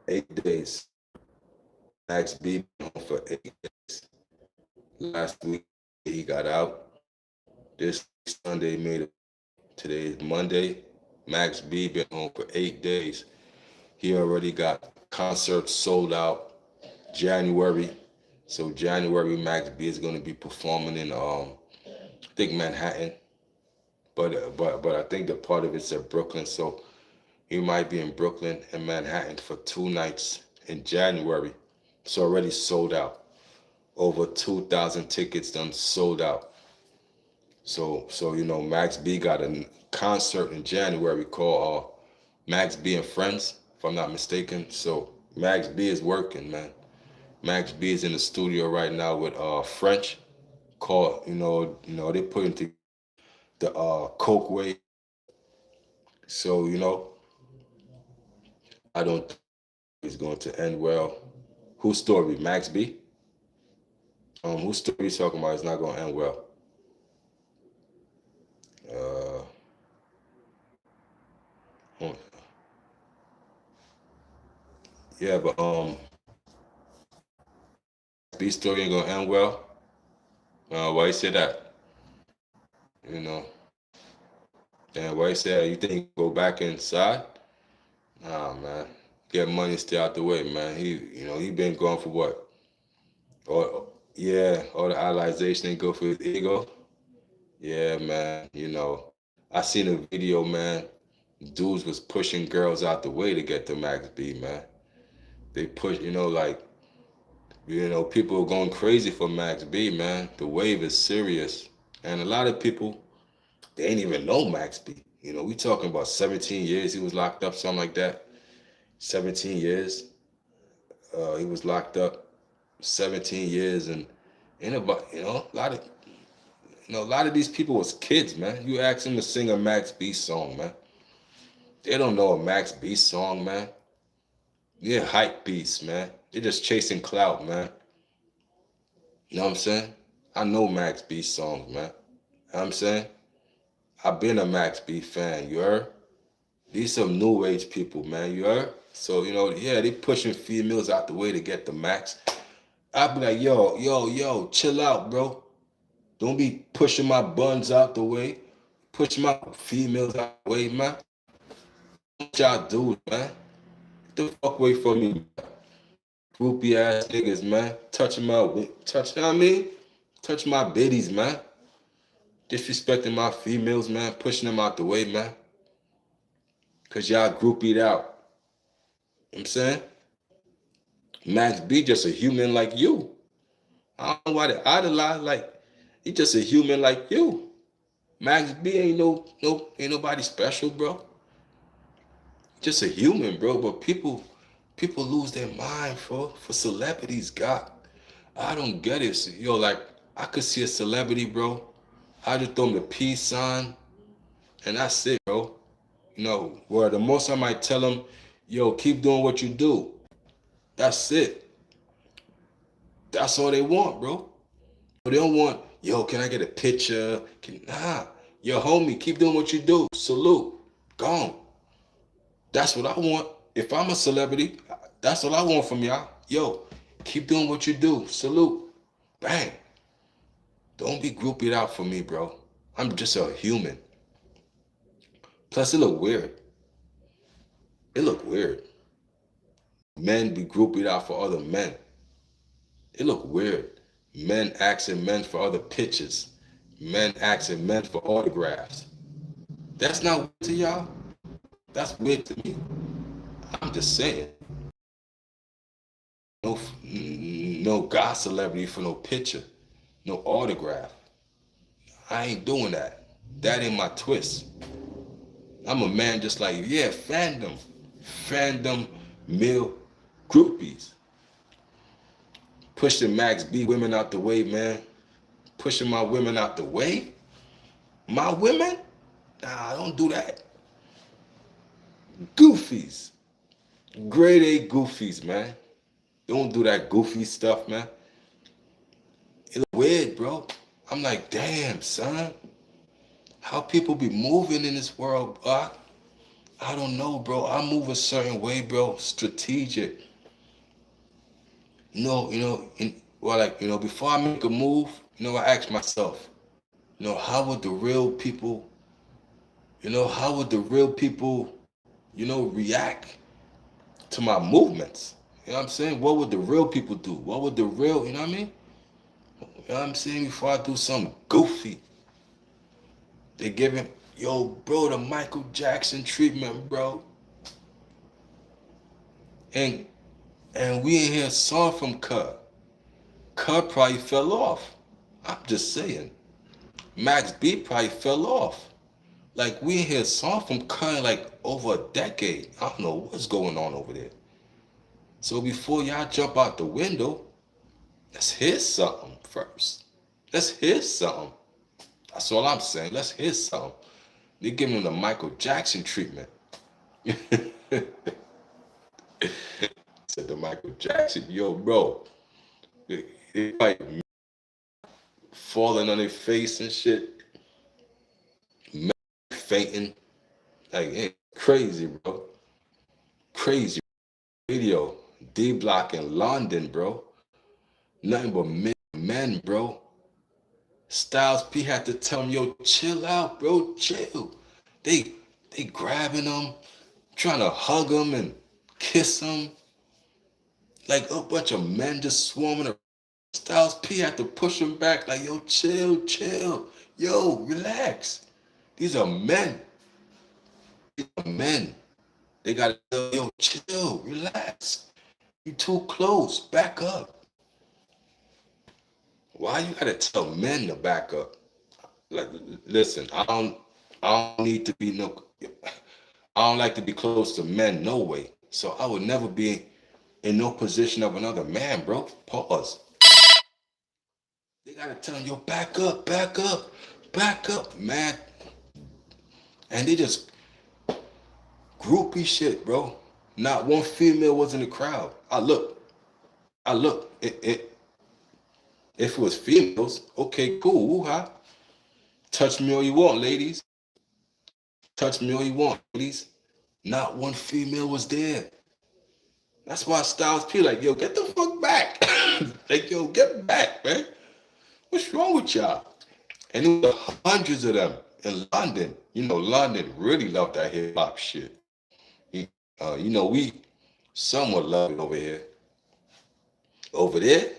8 days. Max B been home for 8 days. Last week he got out. This Sunday made it. Today is Monday. Max B been home for 8 days. He already got concerts sold out January. So January Max B is gonna be performing in I think Manhattan. But I think the part of it's at Brooklyn. So he might be in Brooklyn and Manhattan for 2 nights in January. It's already sold out. Over 2,000 tickets done sold out. So Max B got a concert in January called Max B and Friends, if I'm not mistaken. So Max B is working, man. Max B is in the studio right now with French. Called they put into the Coke Way. So I don't think it's going to end well. Whose story? Max B. Whose story he's talking about is not going to end well. Uh, hmm. Yeah, but B story ain't gonna end well. Why you say that? You know, and why you say that? You think he go back inside? Nah, man. Get money, stay out the way, man. He been gone for what? Or yeah, all the idolization ain't go for his ego. Yeah, man. I seen a video, man. Dudes was pushing girls out the way to get to Max B, man. They push, people are going crazy for Max B, man. The wave is serious. And a lot of people, they ain't even know Max B. We talking about 17 years he was locked up, something like that. 17 years. He was locked up 17 years and about, a lot of these people was kids, man. You ask them to sing a Max B song, man. They don't know a Max B song, man. They're hype beasts, man. They're just chasing clout, man. You know what I'm saying? I know Max B songs, man. You know what I'm saying? I've been a Max B fan, you heard? These some new age people, man, you heard? So, yeah, they pushing females out the way to get the Max. I be like, yo, chill out, bro. Don't be pushing my buns out the way, pushing my females out the way, man. What y'all do, man? Get the fuck away from me, groupie ass niggas, man. Touching, I mean, touching my biddies, man. Disrespecting my females, man. Pushing them out the way, man. Cause y'all groupied out. You know what I'm saying? Max B just a human like you. I don't know why they idolize, like, he just a human like you. Max B ain't nobody special, bro. Just a human, bro. But people lose their mind for celebrities, God. I don't get it. So, like, I could see a celebrity, bro. I just throw them the peace sign, and that's it, bro. Where the most I might tell them, yo, keep doing what you do. That's it. That's all they want, bro. They don't want, yo, can I get a picture? Nah. Yo, homie, keep doing what you do. Salute. Gone. That's what I want. If I'm a celebrity, that's what I want from y'all. Yo, keep doing what you do. Salute. Bang. Don't be groupied out for me, bro. I'm just a human. Plus, it look weird. It look weird. Men be groupied out for other men. It look weird. Men asking men for other pictures. Men asking men for autographs. That's not weird to y'all. That's weird to me. I'm just saying. No God celebrity for no picture, no autograph. I ain't doing that. That ain't my twist. I'm a man just like you. Yeah, fandom, male groupies. Pushing Max B women out the way, man. Pushing my women out the way. My women? Nah, I don't do that. Goofies. Grade A goofies, man. Don't do that goofy stuff, man. It's weird, bro. I'm like, damn, son. How people be moving in this world, bro. I don't know, bro. I move a certain way, bro. Strategic. Before I make a move, I ask myself, how would the real people, react to my movements? You know what I'm saying? What would the real people do? What would the real, you know what I mean? You know what I'm saying? Before I do something goofy, they giving, yo, bro, the Michael Jackson treatment, bro. And we ain't hear a song from Cud. Cud probably fell off. I'm just saying. Max B probably fell off. Like, we ain't hear a song from Cud in like over a decade. I don't know what's going on over there. So before y'all jump out the window, let's hear something first. Let's hear something. That's all I'm saying. Let's hear something. They're giving him the Michael Jackson treatment. Said the Michael Jackson, yo, bro. They like falling on their face and shit. Fainting. Like, hey, crazy, bro. Crazy. Radio. D Block in London, bro. Nothing but men, bro. Styles P had to tell him, yo, chill out, bro, chill. They grabbing him, trying to hug him and kiss him. Like a bunch of men just swarming around. Styles P had to push him back, like, yo, chill. Yo, relax. These are men. They gotta tell, yo, chill, relax. You too close, back up. Why you gotta tell men to back up? Like, listen, I don't need to be I don't like to be close to men, no way. So I would never be in no position of another man, bro. Pause. They gotta tell him, yo, back up, man. And they just Groupie shit, bro. Not one female was in the crowd. I look. If it was females, okay, cool. Woo-ha. Touch me all you want, ladies. Touch me all you want, ladies. Not one female was there. That's why Styles P like, yo, get the fuck back. Like, yo, get back, man. What's wrong with y'all? And it was hundreds of them in London. You know, London really loved that hip hop shit. You know, we somewhat love it over here. Over there,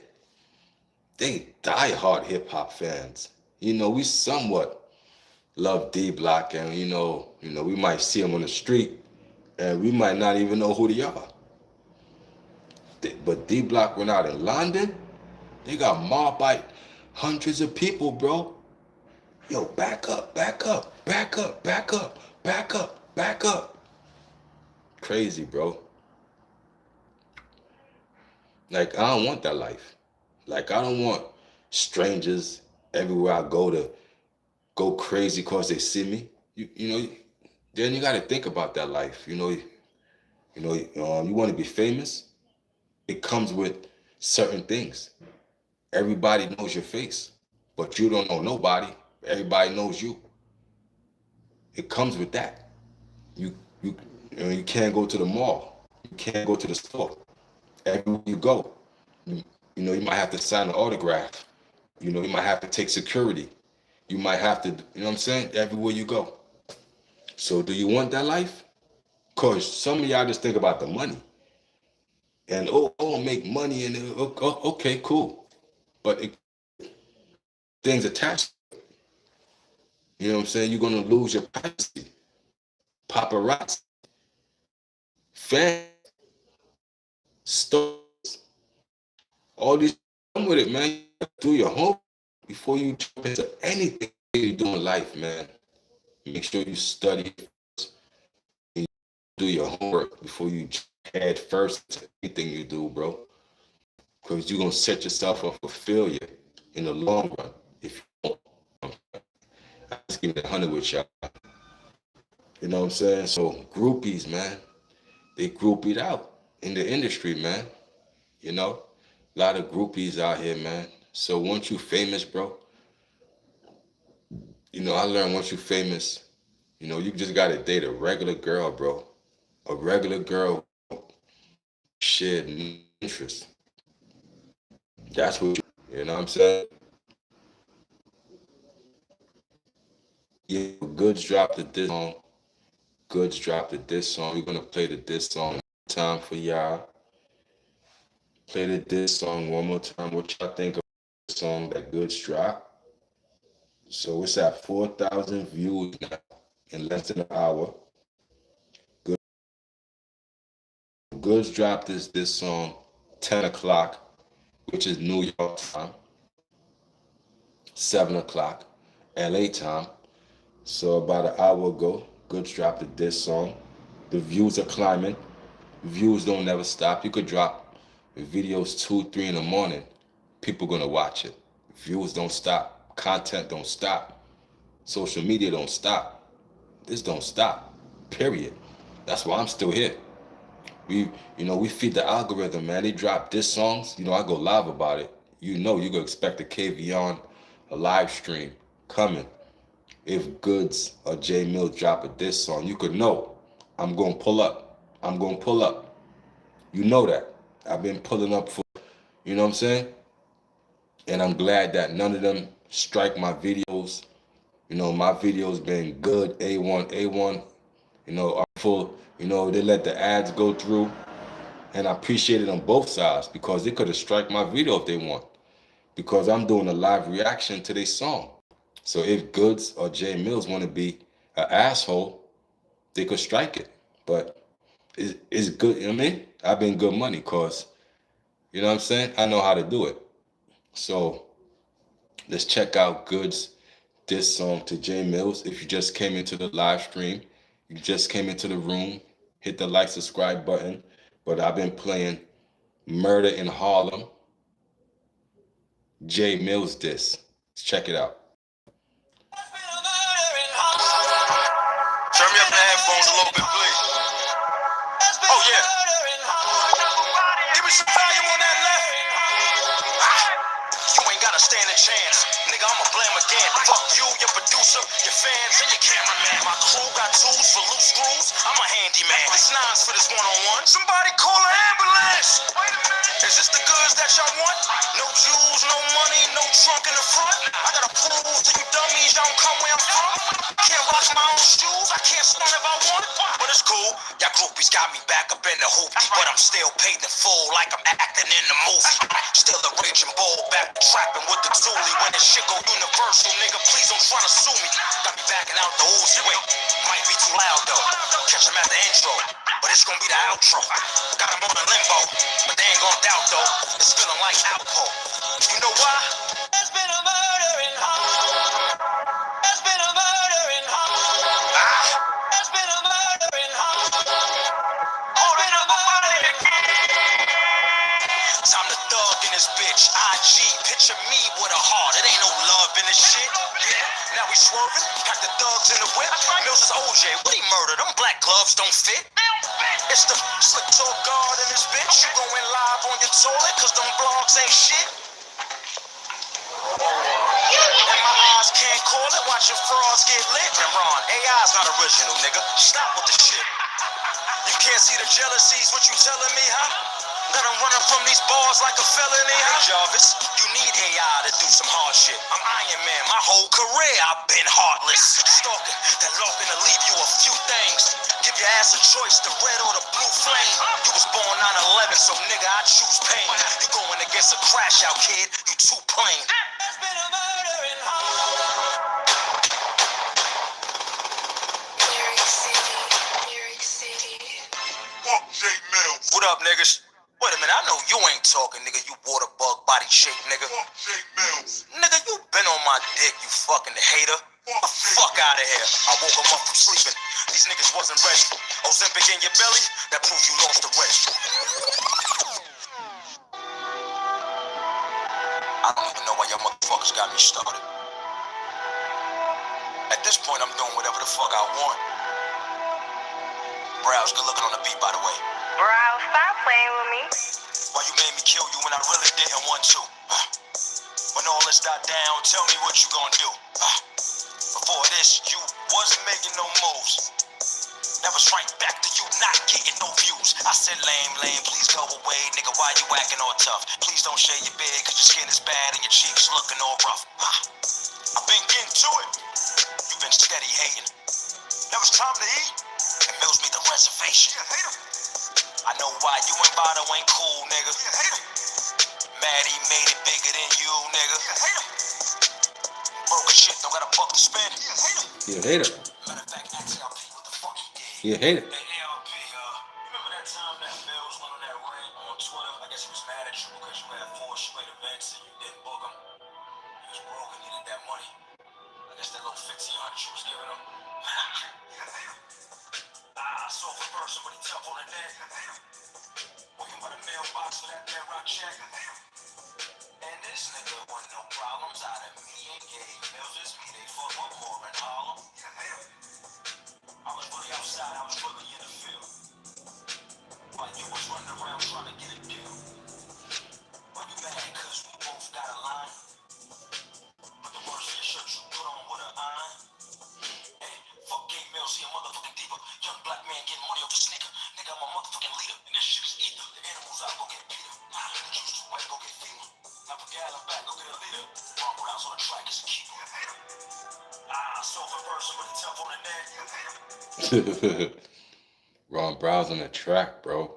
they die-hard hip hop fans. You know, we somewhat love D Block, and we might see them on the street, and we might not even know who they are. But D Block went out in London. They got mobbed by hundreds of people, bro. Yo, back up, back up, back up, back up, back up, back up. Crazy, bro. Like, I don't want that life. Like, I don't want strangers everywhere I go to go crazy because they see me. Then you got to think about that life. You want to be famous. It comes with certain things. Everybody knows your face, but you don't know nobody. Everybody knows you. It comes with that. You can't go to the mall. You can't go to the store. Everywhere you go, you might have to sign an autograph. You might have to take security. You might have to, what I'm saying? Everywhere you go. So do you want that life? Because some of y'all just think about the money. And, make money and, okay, cool. But things attached. You know what I'm saying? You're going to lose your privacy. Paparazzi. Fans. Stores. All these, come with it, man. Do your homework before you jump into anything you do in life, man. Make sure you study first. You do your homework before you head first into anything you do, bro. Because you're going to set yourself up for failure in the long run if you don't. I just give it 100 with y'all. You know what I'm saying? So groupies, man, they groupied out in the industry, man. A lot of groupies out here, man. So once you famous, bro, I learned once you famous, you just got to date a regular girl, bro. A regular girl shared interest. That's what you know what I'm saying? Yeah, Goodz dropped the diss song. Goodz dropped the diss song. We're gonna play the diss song one more time for y'all. Play the diss song one more time. What y'all think of the song that Goodz dropped? So it's at 4,000 views now in less than an hour. Goodz dropped this song 10 o'clock, which is New York time, 7 o'clock, LA time. So about an hour ago, Goodz dropped a diss song. The views are climbing. Views don't never stop. You could drop videos 2, 3 in the morning. People gonna watch it. Views don't stop. Content don't stop. Social media don't stop. This don't stop. Period. That's why I'm still here. We feed the algorithm, man. They drop diss songs. I go live about it. You can expect a KV a live stream coming. If Goodz or J Mills drop a diss song, you could know I'm going to pull up. I'm going to pull up. You know that. I've been pulling up for, you know what I'm saying? And I'm glad that none of them strike my videos. My videos been good, A1. Are full, they let the ads go through. And I appreciate it on both sides because they could have strike my video if they want. Because I'm doing a live reaction to their song. So if Goodz or J Mills want to be an asshole, they could strike it. But it's good, you know what I mean? I've been good money because, you know what I'm saying? I know how to do it. So let's check out Goodz diss song to J Mills. If you just came into the live stream, you just came into the room, hit the like, subscribe button. But I've been playing Murder in Harlem, J Mills diss. Let's check it out. Turn me up the headphones a little bit, please. murder and hoe. Give me some volume on that left. You ain't got a standing chance. Nigga, I'ma blame again. Fuck you, your producer, your fans, and your cameraman. My crew got tools for loose screws. I'm a handyman. This nine's for this one-on-one. Somebody call an ambulance. Is this the goods that y'all want? No jewels, no money, no trunk in the front. I gotta prove to you dummies y'all don't come where I'm from. Can't rock my own shoes. I can't stunt if I want. But it's cool. Y'all groupies got me back up in the hoopty. But I'm still paid in full like I'm acting in the movie. Still a raging bull back trapping with the toolie. When this shit go universal, nigga, please don't try to sue me. Got me backing out the Uzi. Wait, might be too loud though. Catch him at the intro, but it's gonna be the outro. Got him on a limbo, but they ain't gonna doubt though. It's feeling like alcohol. You know why? There's been a murder in Harlem. There's been a murder in Harlem. There's been a murder in Harlem. There's been a murder in Harlem. Time to thug in this bitch. IG, picture me with a heart. It ain't no love in this shit. Yeah. Now we swerving, pack the thugs in the whip. Mills is OJ, what he murdered? Them black gloves don't fit. It's the slick talk guard in this bitch. You going live on your toilet, cause them blogs ain't shit. And my eyes can't call it, watching frauds get lit. And Ron, AI's not original, nigga. Stop with the shit. You can't see the jealousies, what you telling me, huh? That I'm running from these bars like a felony, huh? Jarvis, you need AI to do some hard shit. I'm Iron Man, my whole career I've been heartless. Stalking, that lurking to leave you a few things. Give your ass a choice, the red or the blue flame. You was born 9/11, so nigga, I choose pain. You going against a crash out, kid, you too plain. There's been a murder in Harlem. New York City, New York City. Fuck J Mills. What up, niggas? Wait a minute, I know you ain't talking, nigga. You water bug body shape, nigga. Fuck J Mills. Nigga, you been on my dick, you fucking hater. Get the fuck out of here. I woke him up from sleeping. These niggas wasn't ready. Ozempic in your belly, that proves you lost the race. I don't even know why y'all motherfuckers got me started. At this point, I'm doing whatever the fuck I want. Brow's good looking on the beat, by the way. Bro, stop playing with me. Why you made me kill you when I really didn't want to? When all this died down, tell me what you gonna do. Before this, you wasn't making no moves. Never strike back to you not getting no views. I said lame, please go away. Nigga, why you acting all tough? Please don't shave your beard, cause your skin is bad and your cheeks looking all rough. I've been getting to it. You've been steady hating. Now it's time to eat. And Mills made the reservation. I know why you and Botto ain't cool, nigga. Maddie made it bigger than you, nigga. Broke as shit, don't got a buck to spend. You a hater. Matter of fact, ask LP what the fuck he did. You a hater. Hey, ALP, remember that time that Mills went on that rant on Twitter? I guess he was mad at you because you had 4 straight events and you didn't book him. He was broke and needed that money. I guess that little 1,500 you was giving him. So for person, but he tough on the net. Working by the mailbox for that red rock check. And this nigga want no problems out of me and gay. Mills is me, they fuck up more in Harlem. I was really outside, I was really in the field. While you was running around trying to get a deal. But you mad cause we both got a line. But the worst of your shirt you put on with an iron. Hey, fuck gay Mills, he a motherfucking diva. Young black man getting money off a sneaker. Nigga, I'm a motherfucking leader. And this shit is either. The animals out, go get Peter. The juice too white, go get FEMA. Now for gal, I'm back, go get a leader. Ron Brown's on the track, it's a keeper. So for person, but he tough on the net. Ron Brown's on the track, bro.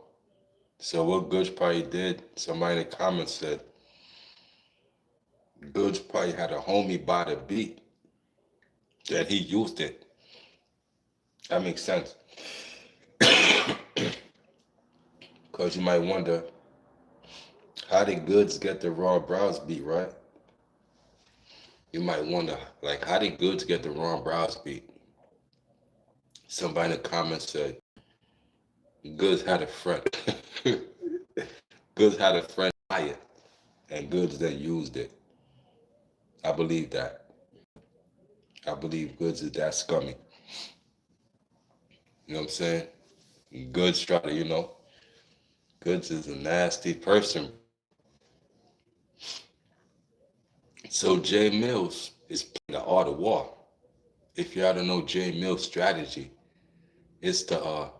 So what Goodz probably did, somebody in the comments said, Goodz probably had a homie by the beat that he used it. That makes sense. Because you might wonder, how did Goodz get the Ron Browns beat, right? You might wonder, like, how did Goodz get the Ron Browns beat? Somebody in the comments said, Goodz had a friend. Goodz had a friend buy it, and Goodz then used it. I believe that. I believe Goodz is that scummy. You know what I'm saying? Goodz try to, Goodz is a nasty person. So Jay Mills is playing the art of war. If y'all don't know Jay Mills' strategy, is to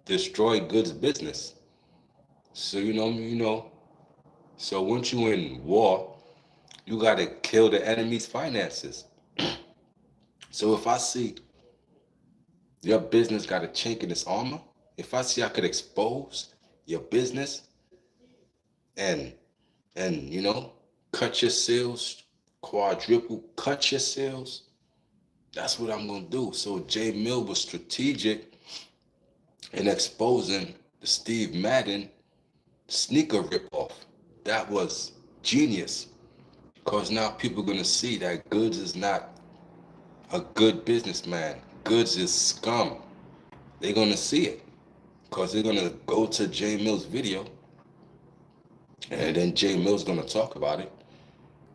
destroy Goodz business. So So once you in war, you gotta kill the enemy's finances. So if I see your business got a chink in its armor, if I see I could expose your business and and cut your sales, quadruple cut your sales, that's what I'm gonna do. So Jay Mill was strategic in exposing the Steve Madden sneaker ripoff. That was genius. Because now people are gonna see that Goodz is not a good businessman. Goodz is scum. They're gonna see it. Because they're gonna go to Jay Mill's video, and then Jay Mill's gonna talk about it.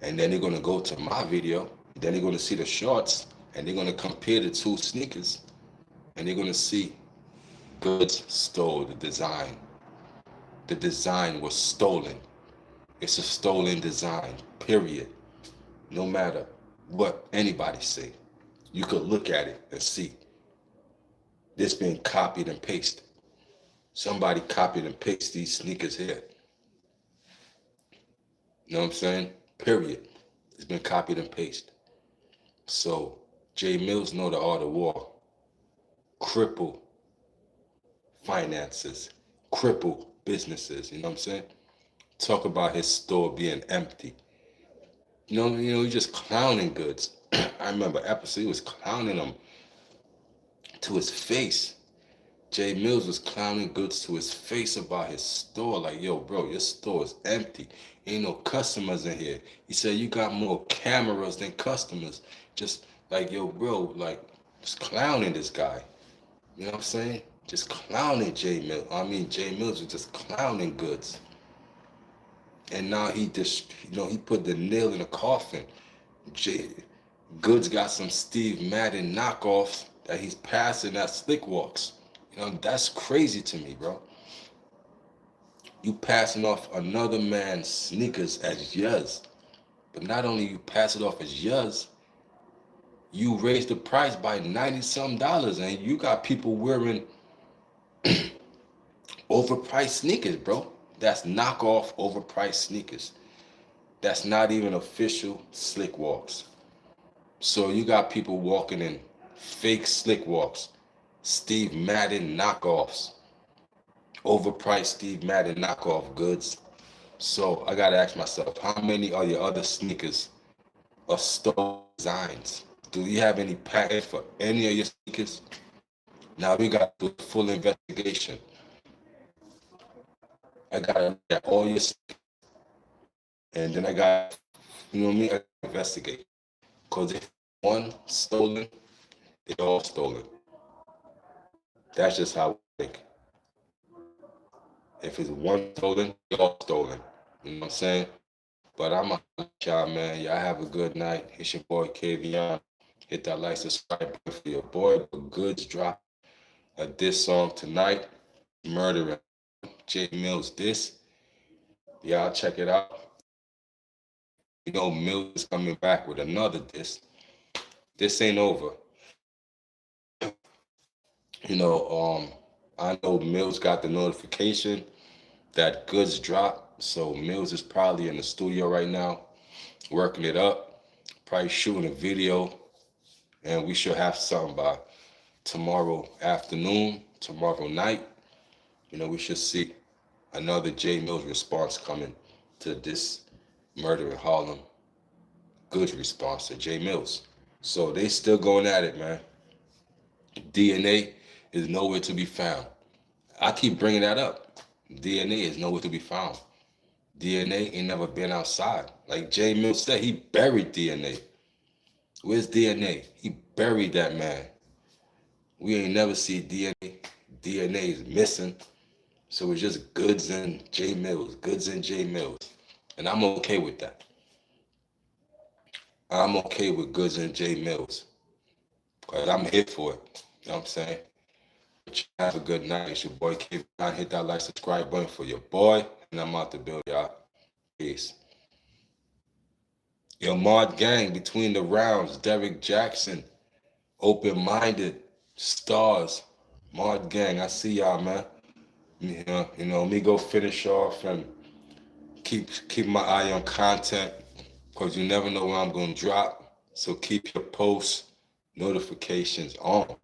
And then they're gonna go to my video. Then they're gonna see the shorts, and they're gonna compare the two sneakers, and they're gonna see Goodz stole the design. The design was stolen. It's a stolen design, period. No matter what anybody say, you could look at it and see this being copied and pasted. Somebody copied and pasted these sneakers here. You know what I'm saying? Period. It's been copied and pasted. So Jay Mills know the art of war. Cripple finances, cripple businesses. You know what I'm saying? Talk about his store being empty. He's just clowning Goodz. I remember episode he was clowning him to his face. Jay Mills was clowning Goodz to his face about his store. Like, yo, bro, your store is empty. Ain't no customers in here. He said you got more cameras than customers. Just like, yo, bro, like, just clowning this guy. You know what I'm saying? Just clowning Jay Mills. Jay Mills was just clowning Goodz. And now he just, he put the nail in the coffin. Goodz got some Steve Madden knockoffs that he's passing at slick walks. That's crazy to me, bro. You passing off another man's sneakers as yours. But not only you pass it off as yours, you raise the price by 90 some dollars, and you got people wearing overpriced sneakers, bro. That's knockoff overpriced sneakers. That's not even official slick walks. So you got people walking in fake slick walks, Steve Madden knockoffs, overpriced Steve Madden knockoff Goodz. So I gotta ask myself, how many are your other sneakers are stolen designs? Do you have any patent for any of your sneakers? Now we got to do a full investigation. I gotta look at all your sneakers, and then I got, I gotta investigate. Because if one stolen, they all stolen. That's just how I think. If it's one stolen, they all stolen. You know what I'm saying? But I'm gonna let y'all, man. Y'all have a good night. It's your boy Kavion. Hit that like, subscribe button for your boy. Goodz drop a diss song tonight. Murdering Jay Mills diss. Y'all check it out. Mills is coming back with another diss. This ain't over. I know Mills got the notification that Goodz dropped. So Mills is probably in the studio right now, working it up, probably shooting a video, and we should have something by tomorrow afternoon, tomorrow night. We should see another Jay Mills response coming to this murder in Harlem. Goodz response to Jay Mills. So they still going at it, man. DNA is nowhere to be found. I keep bringing that up. DNA is nowhere to be found. DNA ain't never been outside. Like Jay Mills said, he buried DNA. Where's DNA? He buried that man. We ain't never see DNA. DNA is missing. So it's just Goodz and Jay Mills. Goodz and Jay Mills. And I'm okay with that. I'm okay with Goodz and Jay Mills. Because I'm here for it. You know what I'm saying? Have a good night. It's your boy Kid. Hit that like, subscribe button for your boy. And I'm out the build, y'all. Peace. Yo, Mod Gang, between the rounds, Derek Jackson, open-minded, stars. Mod Gang, I see y'all, man. Me go finish off and keep my eye on content, because you never know when I'm gonna drop. So keep your post notifications on.